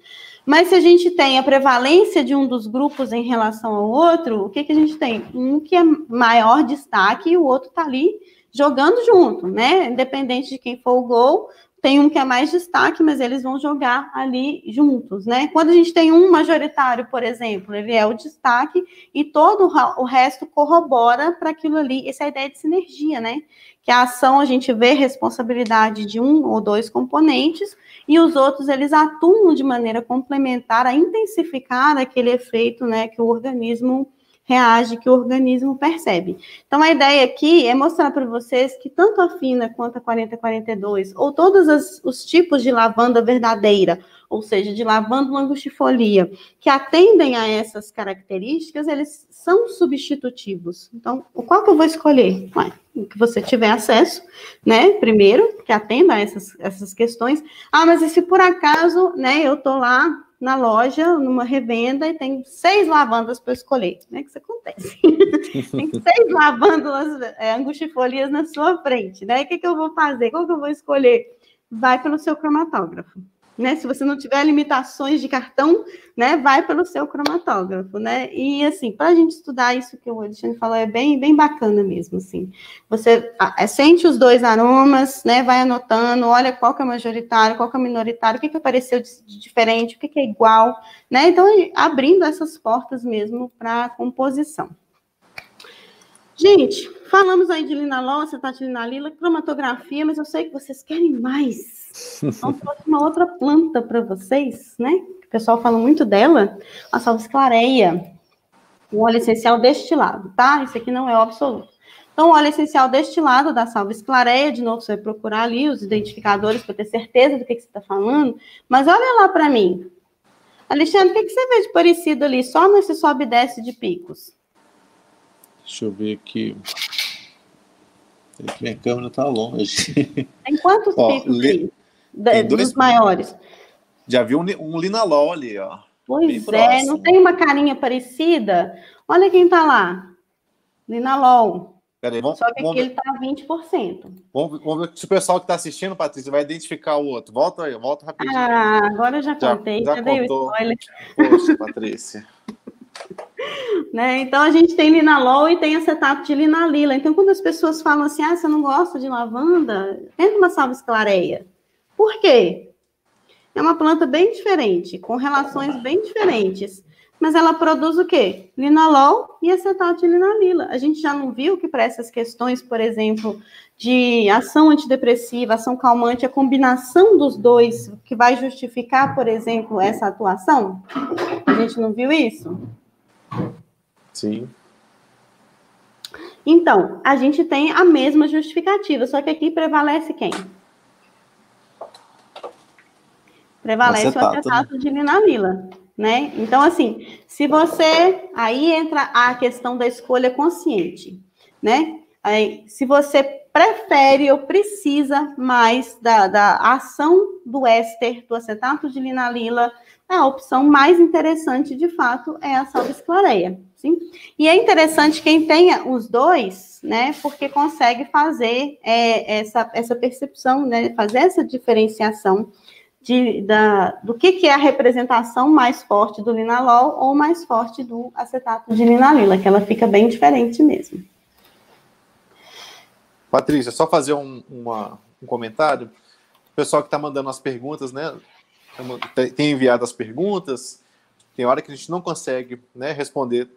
Mas se a gente tem a prevalência de um dos grupos em relação ao outro, o que a gente tem? Um que é maior destaque e o outro está ali jogando junto, né? Independente de quem for o gol, tem um que é mais destaque, mas eles vão jogar ali juntos, né? Quando a gente tem um majoritário, por exemplo, ele é o destaque e todo o resto corrobora para aquilo ali. Essa é a ideia de sinergia, né? Que a ação, a gente vê responsabilidade de um ou 2 componentes e os outros, eles atuam de maneira complementar a intensificar aquele efeito, né, que o organismo reage, que o organismo percebe. Então, a ideia aqui é mostrar para vocês que tanto a fina quanto a 4042, ou todos os tipos de lavanda verdadeira, ou seja, de lavanda angustifolia, que atendem a essas características, eles são substitutivos. Então, qual que eu vou escolher? O que você tiver acesso, né? Primeiro, que atenda a essas questões. Ah, mas e se por acaso, né, eu tô lá na loja, numa revenda, e tem 6 lavandas para escolher. Como é que isso acontece? Tem 6 lavandas angustifolias na sua frente, né? O que eu vou fazer? Qual que eu vou escolher? Vai pelo seu cromatógrafo. Né? Se você não tiver limitações de cartão, né, vai pelo seu cromatógrafo, né? E assim, para a gente estudar isso que o Alexandre falou, é bem, bem bacana mesmo, assim. Você sente os 2 aromas, né? Vai anotando, olha qual que é majoritário, qual que é minoritário, o que apareceu de diferente, o que é igual, né? Então, abrindo essas portas mesmo para a composição. Gente, falamos aí de linalol, acetato de linalila, cromatografia, mas eu sei que vocês querem mais. Então, trouxe uma outra planta para vocês, né? O pessoal fala muito dela, a salvia-esclareia, o óleo essencial destilado, tá? Isso aqui não é o absoluto. Então, o óleo essencial destilado da salvia-esclareia, de novo, você vai procurar ali os identificadores para ter certeza do que você está falando, mas olha lá para mim. Alexandre, o que você vê de parecido ali, só nesse sobe e desce de picos? Deixa eu ver aqui. Minha câmera está longe. Tem quantos picos aí? Dos maiores. Já vi um linalol ali, ó. Pois é, não tem uma carinha parecida? Olha quem tá lá. Linalol. Peraí, Só que aqui ele tá 20%. Vamos ver se o pessoal que está assistindo, Patrícia, vai identificar o outro. Volta rapidinho. Ah, agora eu já contei, já dei o spoiler. Poxa, Patrícia. Né? Então, a gente tem linalol e tem acetato de linalila. Então, quando as pessoas falam assim, você não gosta de lavanda, tenta uma salvia-esclareia. Por quê? É uma planta bem diferente, com relações bem diferentes. Mas ela produz o quê? Linalol e acetato de linalila. A gente já não viu que para essas questões, por exemplo, de ação antidepressiva, ação calmante, a combinação dos dois que vai justificar, por exemplo, essa atuação? A gente não viu isso? Sim. Então, a gente tem a mesma justificativa, só que aqui prevalece quem? Prevalece o acetato de linalila, né? Então, assim, se você... Aí entra a questão da escolha consciente, né? Aí, se você prefere ou precisa mais da ação do éster, do acetato de linalila, a opção mais interessante, de fato, é a salviclareia, sim? E é interessante quem tenha os dois, né? Porque consegue fazer essa percepção, né? Fazer essa diferenciação do que é a representação mais forte do linalol ou mais forte do acetato de linalila, que ela fica bem diferente mesmo. Patrícia, só fazer um comentário. O pessoal que está mandando as perguntas, né? Tem enviado as perguntas. Tem hora que a gente não consegue, né, responder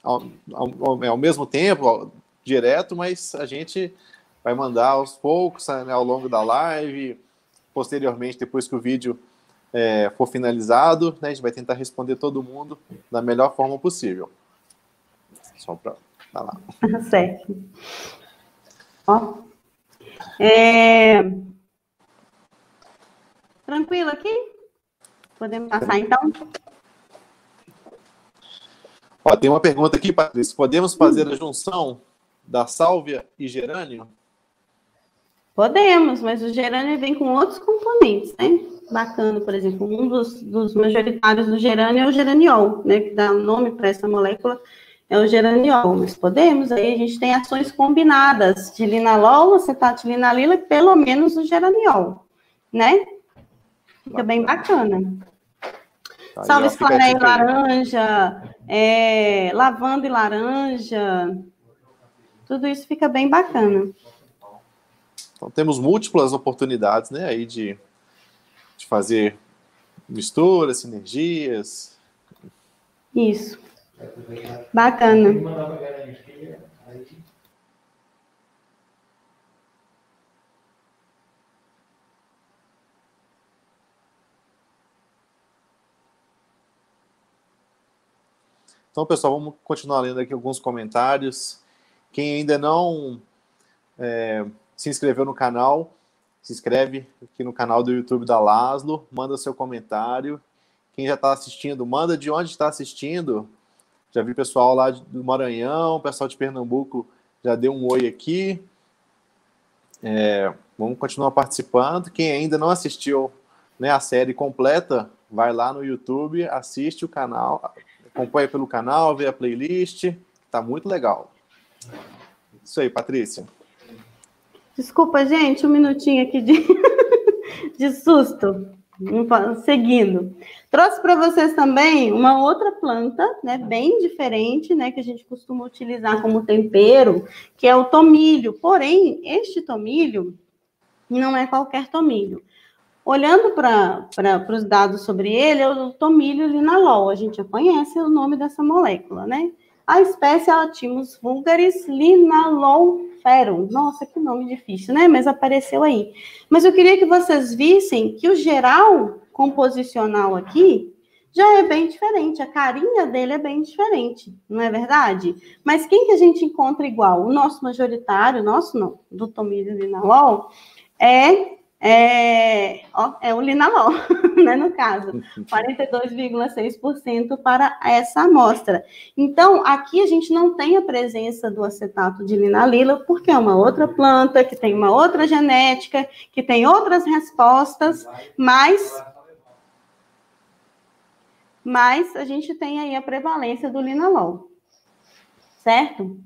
ao mesmo tempo, direto, mas a gente vai mandar aos poucos, né, ao longo da live. Posteriormente, depois que o vídeo for finalizado, né, a gente vai tentar responder todo mundo da melhor forma possível. Só para falar. Certo. Ó. Tranquilo aqui? Podemos passar, então? Ó, tem uma pergunta aqui, Patrícia. Podemos fazer a junção da sálvia e gerânio? Podemos, mas o gerânio vem com outros componentes, né? Bacana, por exemplo, um dos majoritários do gerânio é o geraniol, né? Que dá o nome para essa molécula, é o geraniol. Mas podemos, aí a gente tem ações combinadas de linalol, acetato de linalila e pelo menos o geraniol, né? Fica bem bacana. Tá, salviclareia e laranja, lavanda e laranja, tudo isso fica bem bacana. Então, temos múltiplas oportunidades, né, aí de fazer misturas, sinergias. Isso. Bacana. Então, pessoal, vamos continuar lendo aqui alguns comentários. Quem ainda não se inscreveu no canal, se inscreve aqui no canal do YouTube da Laszlo, manda seu comentário. Quem já está assistindo, manda de onde está assistindo. Já vi pessoal lá do Maranhão, pessoal de Pernambuco já deu um oi aqui. Vamos continuar participando. Quem ainda não assistiu, né, a série completa, vai lá no YouTube, assiste o canal, acompanha pelo canal, vê a playlist. Tá muito legal. Isso aí, Patrícia. Desculpa, gente, um minutinho aqui de susto. Seguindo. Trouxe para vocês também uma outra planta, né, bem diferente, né, que a gente costuma utilizar como tempero, que é o tomilho. Porém, este tomilho não é qualquer tomilho. Olhando para os dados sobre ele, é o tomilho linalol. A gente já conhece o nome dessa molécula, né? A espécie Latimus vulgaris linaloferum. Nossa, que nome difícil, né? Mas apareceu aí. Mas eu queria que vocês vissem que o geral composicional aqui já é bem diferente. A carinha dele é bem diferente, não é verdade? Mas quem que a gente encontra igual? O nosso majoritário, nosso não, do tomilho linalol, é o linalol, né, no caso, 42,6% para essa amostra. Então, aqui a gente não tem a presença do acetato de linalila, porque é uma outra planta, que tem uma outra genética, que tem outras respostas, mas a gente tem aí a prevalência do linalol, certo?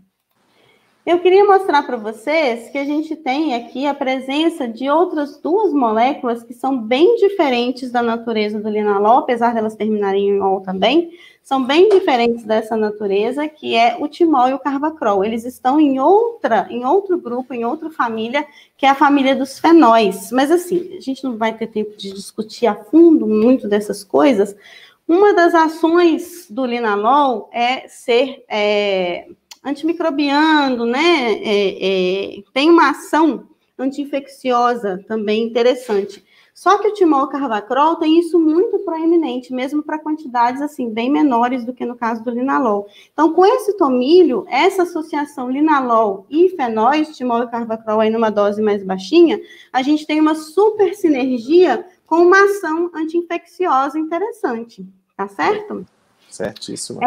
Eu queria mostrar para vocês que a gente tem aqui a presença de outras duas moléculas que são bem diferentes da natureza do linalol, apesar delas terminarem em ol também, são bem diferentes dessa natureza, que é o timol e o carvacrol. Eles estão em outro grupo, em outra família, que é a família dos fenóis. Mas assim, a gente não vai ter tempo de discutir a fundo muito dessas coisas. Uma das ações do linalol é ser antimicrobiano, né? Tem uma ação anti-infecciosa também interessante. Só que o timol carvacrol tem isso muito proeminente, mesmo para quantidades assim bem menores do que no caso do linalol. Então, com esse tomilho, essa associação linalol e fenóis, timol e carvacrol aí numa dose mais baixinha, a gente tem uma super sinergia com uma ação anti-infecciosa interessante, tá certo? Certíssimo.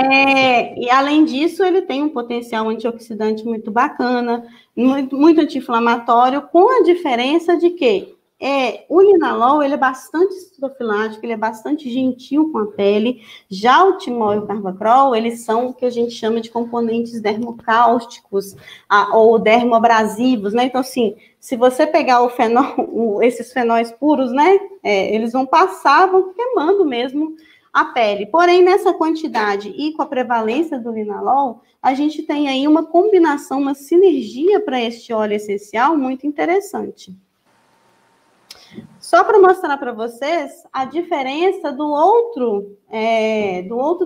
E além disso, ele tem um potencial antioxidante muito bacana, muito anti-inflamatório, com a diferença de que o linalol, ele é bastante citofilático, ele é bastante gentil com a pele. Já o timol e o carvacrol, eles são o que a gente chama de componentes dermocáusticos ou dermoabrasivos, né? Então, assim, se você pegar esses fenóis puros, né, eles vão queimando mesmo a pele. Porém, nessa quantidade e com a prevalência do linalol, a gente tem aí uma combinação, uma sinergia para este óleo essencial muito interessante. Só para mostrar para vocês a diferença do outro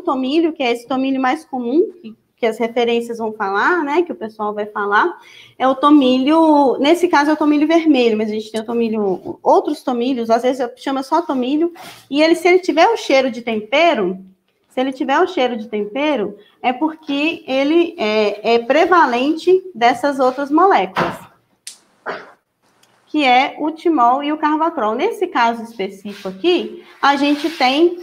tomilho, que é esse tomilho mais comum, que as referências vão falar, né, que o pessoal vai falar, é o tomilho, nesse caso é o tomilho vermelho, mas a gente tem outros tomilhos, às vezes chama só tomilho, e se ele tiver o cheiro de tempero, é porque ele é prevalente dessas outras moléculas, que é o timol e o carvacrol. Nesse caso específico aqui, a gente tem,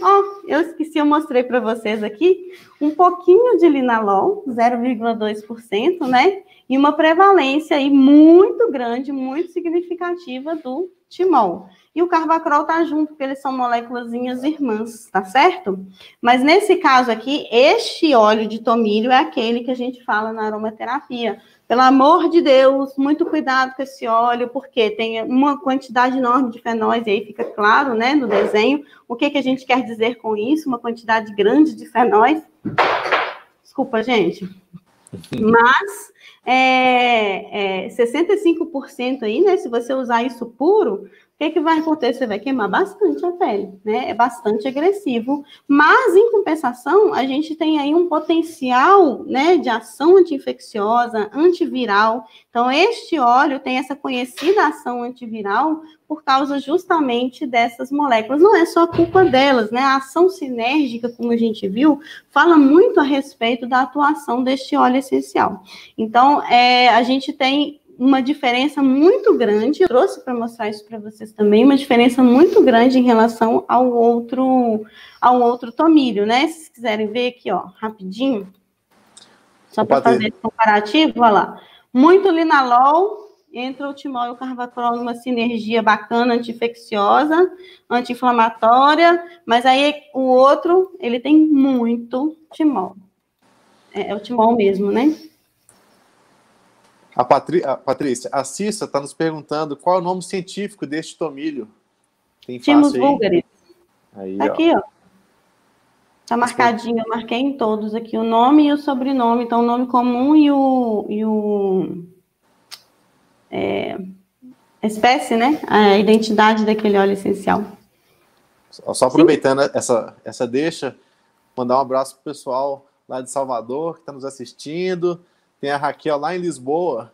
eu esqueci, eu mostrei para vocês aqui, um pouquinho de linalol, 0,2%, né? E uma prevalência aí muito grande, muito significativa do timol. E o carvacrol tá junto, porque eles são moléculazinhas irmãs, tá certo? Mas nesse caso aqui, este óleo de tomilho é aquele que a gente fala na aromaterapia. Pelo amor de Deus, muito cuidado com esse óleo, porque tem uma quantidade enorme de fenóis, e aí fica claro, né, no desenho, o que a gente quer dizer com isso, uma quantidade grande de fenóis. Desculpa, gente. Mas 65% aí, né, se você usar isso puro, o que vai acontecer? Você vai queimar bastante a pele, né? É bastante agressivo. Mas, em compensação, a gente tem aí um potencial, né, de ação anti-infecciosa, antiviral. Então, este óleo tem essa conhecida ação antiviral por causa justamente dessas moléculas. Não é só culpa delas, né? A ação sinérgica, como a gente viu, fala muito a respeito da atuação deste óleo essencial. Então, a gente tem uma diferença muito grande, eu trouxe para mostrar isso para vocês também, uma diferença muito grande em relação ao outro tomilho, né? Se vocês quiserem ver aqui, ó, rapidinho, só para fazer esse comparativo, olha lá. Muito linalol, entra o timol e o carvacrol numa sinergia bacana, anti-infecciosa, anti-inflamatória, mas aí o outro, ele tem muito timol. É o timol mesmo, né? Patrícia, a Cissa está nos perguntando qual é o nome científico deste tomilho. Tem Thymus vulgaris. Aí, tá aqui, ó. Tá marcadinho, eu marquei em todos aqui o nome e o sobrenome. Então, o nome comum a espécie, né? A identidade daquele óleo essencial. Só aproveitando essa deixa, mandar um abraço pro pessoal lá de Salvador que está nos assistindo. Tem a Raquel lá em Lisboa.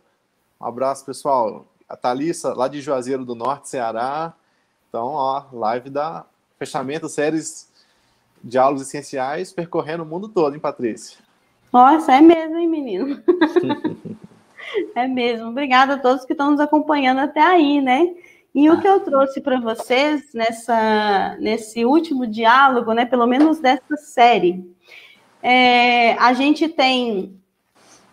Um abraço, pessoal. A Thalissa, lá de Juazeiro do Norte, Ceará. Então, live da fechamento séries Diálogos Essenciais percorrendo o mundo todo, hein, Patrícia? Nossa, é mesmo, hein, menino? É mesmo. Obrigada a todos que estão nos acompanhando até aí, né? E o que eu trouxe para vocês nesse último diálogo, né, pelo menos dessa série, a gente tem,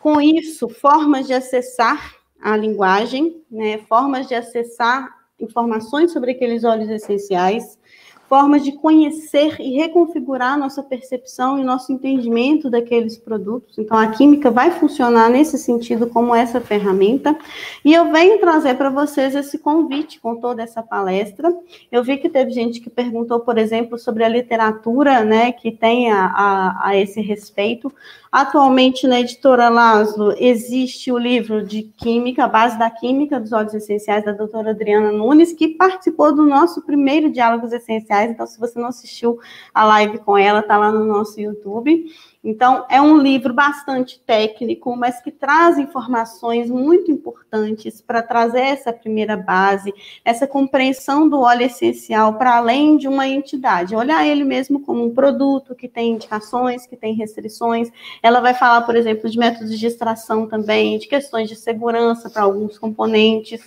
com isso, formas de acessar a linguagem, né, formas de acessar informações sobre aqueles óleos essenciais, formas de conhecer e reconfigurar nossa percepção e nosso entendimento daqueles produtos. Então, a química vai funcionar nesse sentido como essa ferramenta. E eu venho trazer para vocês esse convite com toda essa palestra. Eu vi que teve gente que perguntou, por exemplo, sobre a literatura, né, que tem a esse respeito. Atualmente, na Editora Laszlo, existe o livro de Química, a Base da Química dos Óleos Essenciais, da doutora Adriana Nunes, que participou do nosso primeiro Diálogos Essenciais essenciais. Então, se você não assistiu a live com ela, está lá no nosso YouTube. Então, é um livro bastante técnico, mas que traz informações muito importantes para trazer essa primeira base, essa compreensão do óleo essencial para além de uma entidade. Olhar ele mesmo como um produto que tem indicações, que tem restrições. Ela vai falar, por exemplo, de métodos de extração também, de questões de segurança para alguns componentes.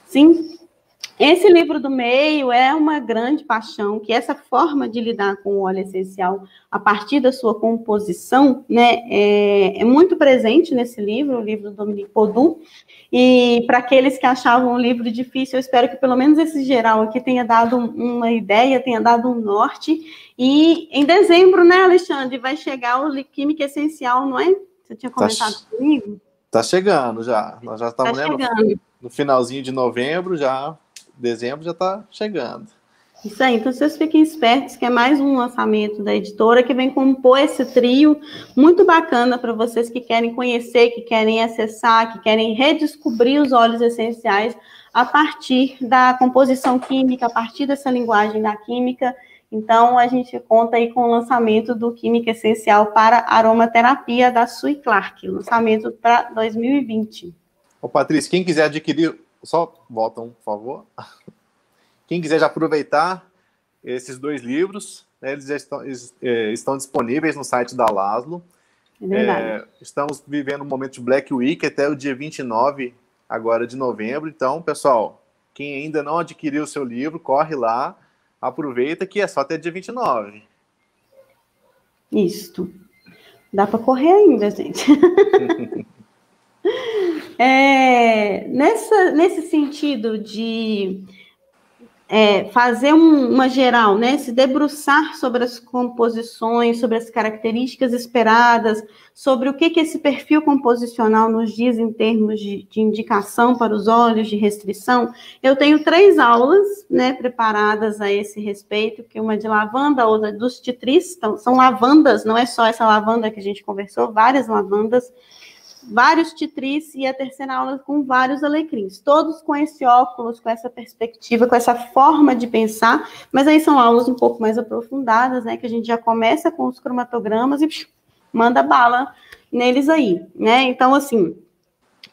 Sim. Esse livro do meio é uma grande paixão, que essa forma de lidar com o óleo essencial a partir da sua composição, né, é muito presente nesse livro, o livro do Dominique Podu. E para aqueles que achavam o livro difícil, eu espero que pelo menos esse geral aqui tenha dado uma ideia, tenha dado um norte. E em dezembro, né, Alexandre, vai chegar o Química Essencial, não é? Você tinha comentado comigo? Tá chegando já. Nós já estamos no finalzinho de novembro, já. Dezembro já está chegando. Isso aí, então vocês fiquem espertos, que é mais um lançamento da editora que vem compor esse trio muito bacana para vocês que querem conhecer, que querem acessar, que querem redescobrir os óleos essenciais a partir da composição química, a partir dessa linguagem da química. Então, a gente conta aí com o lançamento do Química Essencial para Aromaterapia da Sui Clark, lançamento para 2020. Ô, Patrícia, quem quiser adquirir... Só volta por favor. Quem quiser já aproveitar esses 2 livros, né, eles já estão disponíveis no site da Laszlo. É verdade. Estamos vivendo um momento de Black Week até o dia 29 agora de novembro. Então, pessoal, quem ainda não adquiriu o seu livro, corre lá, aproveita que é só até dia 29. Isso. Dá para correr ainda, gente. Nesse sentido de fazer uma geral, né, se debruçar sobre as composições, sobre as características esperadas, sobre o que esse perfil composicional nos diz em termos de indicação para os óleos, de restrição, eu tenho 3 aulas, né, preparadas a esse respeito, que uma de lavanda, outra dos titris, então, são lavandas, não é só essa lavanda que a gente conversou, várias lavandas, vários titris e a terceira aula com vários alecrins, todos com esse óculos, com essa perspectiva, com essa forma de pensar, mas aí são aulas um pouco mais aprofundadas, né, que a gente já começa com os cromatogramas e manda bala neles aí, né, então assim,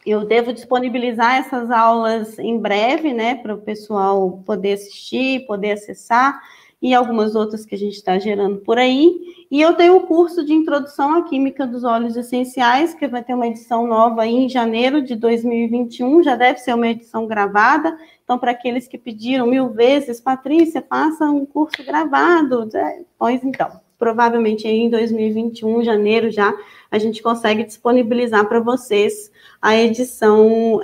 eu devo disponibilizar essas aulas em breve, né, para o pessoal poder assistir, poder acessar, e algumas outras que a gente está gerando por aí. E eu tenho o curso de Introdução à Química dos Óleos Essenciais, que vai ter uma edição nova aí em janeiro de 2021, já deve ser uma edição gravada. Então, para aqueles que pediram 1000 vezes, Patrícia, faça um curso gravado. Pois então, provavelmente aí em 2021, janeiro já, a gente consegue disponibilizar para vocês a edição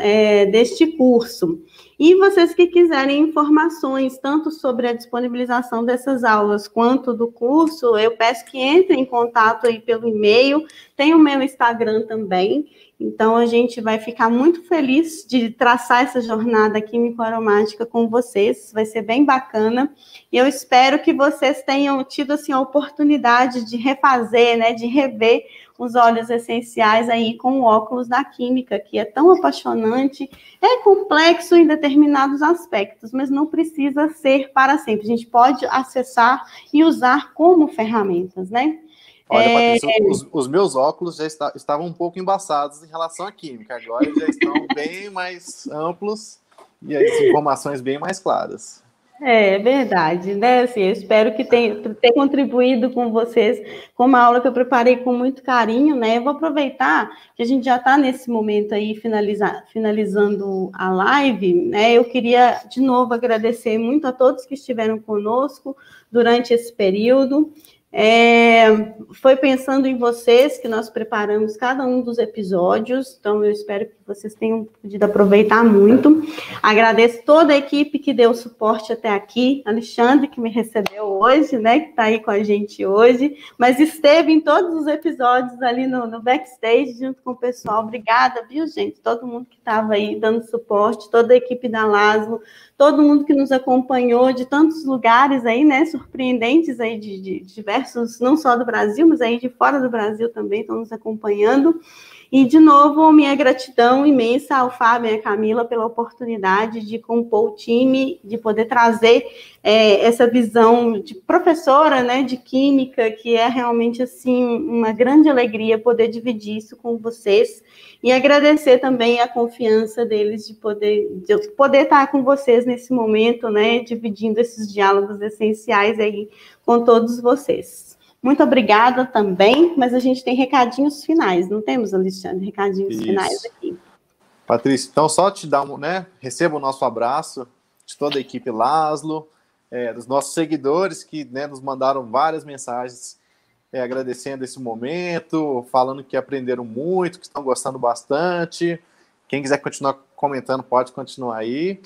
deste curso. E vocês que quiserem informações, tanto sobre a disponibilização dessas aulas, quanto do curso, eu peço que entrem em contato aí pelo e-mail, tem o meu Instagram também, então a gente vai ficar muito feliz de traçar essa jornada químico-aromática com vocês, vai ser bem bacana, e eu espero que vocês tenham tido, assim, a oportunidade de refazer, né, de rever os óleos essenciais aí com o óculos da química, que é tão apaixonante, é complexo em determinados aspectos, mas não precisa ser para sempre. A gente pode acessar e usar como ferramentas, né? Olha, Patrícia, os meus óculos já estavam um pouco embaçados em relação à química, agora já estão bem mais amplos e as informações bem mais claras. É verdade, né? Assim, eu espero que ter contribuído com vocês com uma aula que eu preparei com muito carinho, né? Eu vou aproveitar que a gente já está nesse momento aí finalizando a live, né? Eu queria de novo agradecer muito a todos que estiveram conosco durante esse período. Foi pensando em vocês que nós preparamos cada um dos episódios, então eu espero que vocês tenham podido aproveitar muito. Agradeço toda a equipe que deu suporte até aqui, Alexandre, que me recebeu hoje, né, que está aí com a gente hoje, mas esteve em todos os episódios ali no backstage, junto com o pessoal. Obrigada, viu, gente? Todo mundo que estava aí dando suporte, toda a equipe da Laszlo, todo mundo que nos acompanhou de tantos lugares aí, né, surpreendentes aí de diversos, não só do Brasil, mas aí de fora do Brasil também estão nos acompanhando. E, de novo, minha gratidão imensa ao Fábio e à Camila pela oportunidade de compor o time, de poder trazer essa visão de professora, né, de química, que é realmente, assim, uma grande alegria poder dividir isso com vocês. E agradecer também a confiança deles de poder estar com vocês nesse momento, né, dividindo esses diálogos essenciais aí com todos vocês. Muito obrigada também, mas a gente tem recadinhos finais, não temos, Alexandre? Recadinhos finais aqui. Patrícia, então só te dar receba o nosso abraço de toda a equipe Laszlo, dos nossos seguidores que, né, nos mandaram várias mensagens agradecendo esse momento, falando que aprenderam muito, que estão gostando bastante. Quem quiser continuar comentando, pode continuar aí.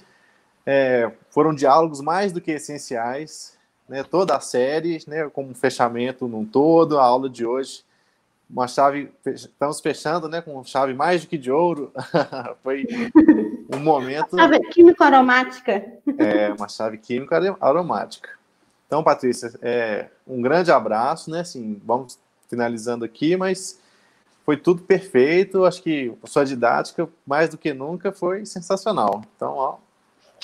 Foram diálogos mais do que essenciais, né, toda a série, né, como um fechamento num todo, a aula de hoje, uma chave, estamos fechando, né, com chave mais do que de ouro. Foi um momento... Chave química aromática. Uma chave química aromática. Então, Patrícia, um grande abraço, né, assim, vamos finalizando aqui, mas foi tudo perfeito, acho que a sua didática, mais do que nunca, foi sensacional. Então, ó,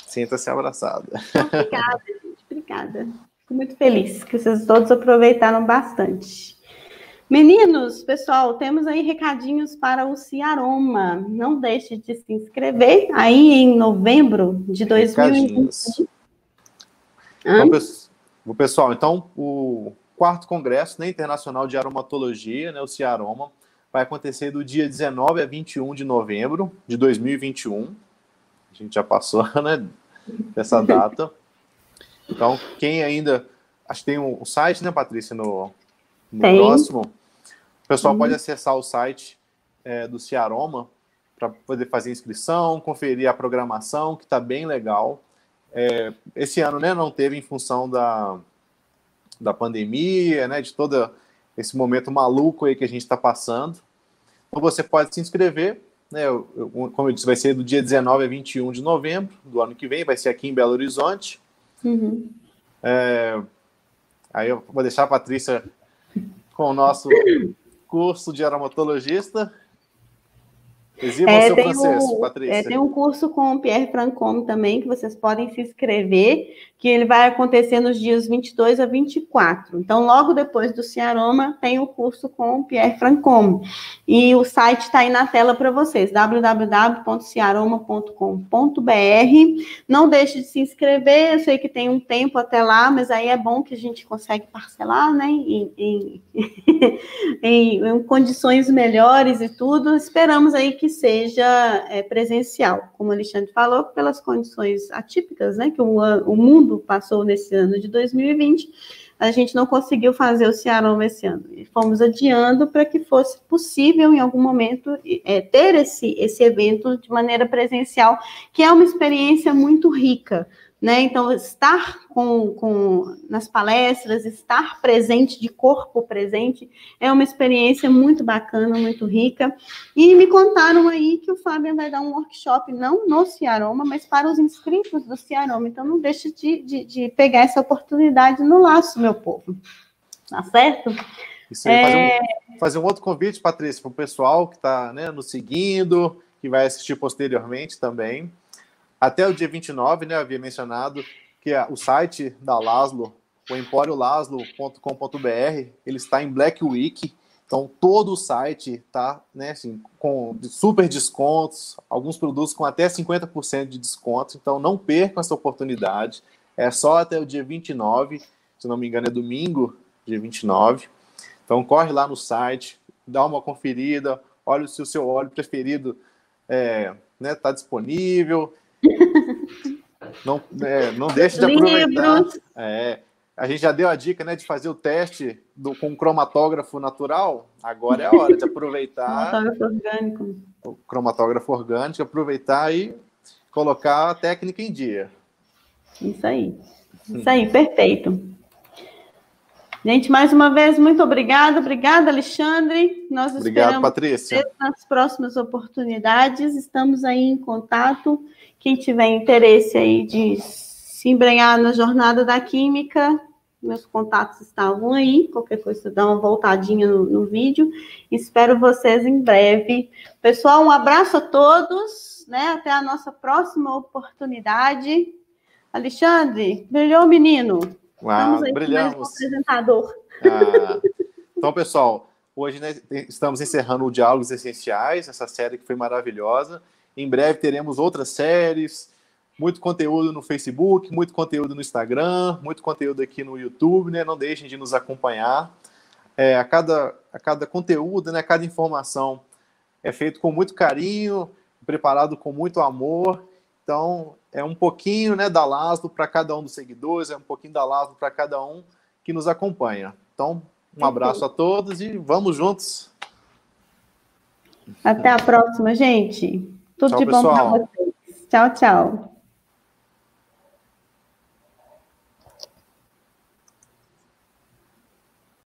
sinta-se abraçada. Obrigada, gente, obrigada. Fico muito feliz que vocês todos aproveitaram bastante. Meninos, pessoal, temos aí recadinhos para o Ciaroma. Não deixe de se inscrever aí em novembro de 2020. Então, pessoal, então o 4º Congresso, né, Internacional de Aromatologia, né, o Ciaroma, vai acontecer do dia 19 a 21 de novembro de 2021. A gente já passou, né, dessa data. Então, quem ainda... Acho que tem um site, né, Patrícia, no próximo. O pessoal pode acessar o site do Ciaroma para poder fazer inscrição, conferir a programação, que está bem legal. Esse ano, né, não teve em função da pandemia, né, de todo esse momento maluco aí que a gente está passando. Então, você pode se inscrever, né, como eu disse, vai ser do dia 19 a 21 de novembro do ano que vem, vai ser aqui em Belo Horizonte. Aí eu vou deixar a Patrícia com o nosso curso de aromatologista. Exiba o seu francês, Patrícia. Tem um curso com o Pierre Francome também, que vocês podem se inscrever, que ele vai acontecer nos dias 22 a 24. Então, logo depois do Ciaroma, tem o curso com o Pierre Francome. E o site está aí na tela para vocês, www.ciaroma.com.br. Não deixe de se inscrever, eu sei que tem um tempo até lá, mas aí é bom que a gente consegue parcelar, né, em condições melhores e tudo. Esperamos aí que seja presencial, como o Alexandre falou, pelas condições atípicas, né, que o mundo passou nesse ano de 2020, a gente não conseguiu fazer o Ciaroma esse ano, e fomos adiando para que fosse possível, em algum momento, ter esse evento de maneira presencial, que é uma experiência muito rica, né? Então, estar nas palestras, estar presente, de corpo presente, é uma experiência muito bacana, muito rica. E me contaram aí que o Fábio vai dar um workshop, não no Ciaroma, mas para os inscritos do Ciaroma. Então, não deixe de pegar essa oportunidade no laço, meu povo. Tá certo? Isso aí, fazer um outro convite, Patrícia, para o pessoal que está, né, nos seguindo, que vai assistir posteriormente também. Até o dia 29, né, eu havia mencionado que o site da Laszlo, o emporiolazlo.com.br, ele está em Black Week, então todo o site está, né, assim, com super descontos, alguns produtos com até 50% de desconto, então não percam essa oportunidade, é só até o dia 29, se não me engano é domingo, dia 29, então corre lá no site, dá uma conferida, olha se o seu óleo preferido está disponível. Não deixe de aproveitar. A gente já deu a dica, né, de fazer o teste com cromatógrafo natural. Agora é a hora de aproveitar o cromatógrafo orgânico, aproveitar e colocar a técnica em dia. Isso aí, perfeito. Gente, mais uma vez, muito obrigada, Alexandre. Nós esperamos Patrícia. Nas próximas oportunidades. Estamos aí em contato. Quem tiver interesse aí de se embrenhar na jornada da química, Meus contatos estavam aí, qualquer coisa, dá uma voltadinha no vídeo. Espero vocês em breve. Pessoal, um abraço a todos, né? Até a nossa próxima oportunidade. Alexandre, brilhou, menino? Estamos aí com mais um apresentador. Então, pessoal, hoje, né, estamos encerrando o Diálogos Essenciais, essa série que foi maravilhosa. Em breve teremos outras séries, muito conteúdo no Facebook, muito conteúdo no Instagram, muito conteúdo aqui no YouTube, né? Não deixem de nos acompanhar. A cada conteúdo, né, cada informação é feito com muito carinho, preparado com muito amor. Então, é um pouquinho, né, da Laszlo para cada um dos seguidores, é um pouquinho da Laszlo para cada um que nos acompanha. Então, um abraço a todos e vamos juntos. Até a próxima, gente. Tudo Tchau, de bom para pessoal. vocês. Tchau, tchau.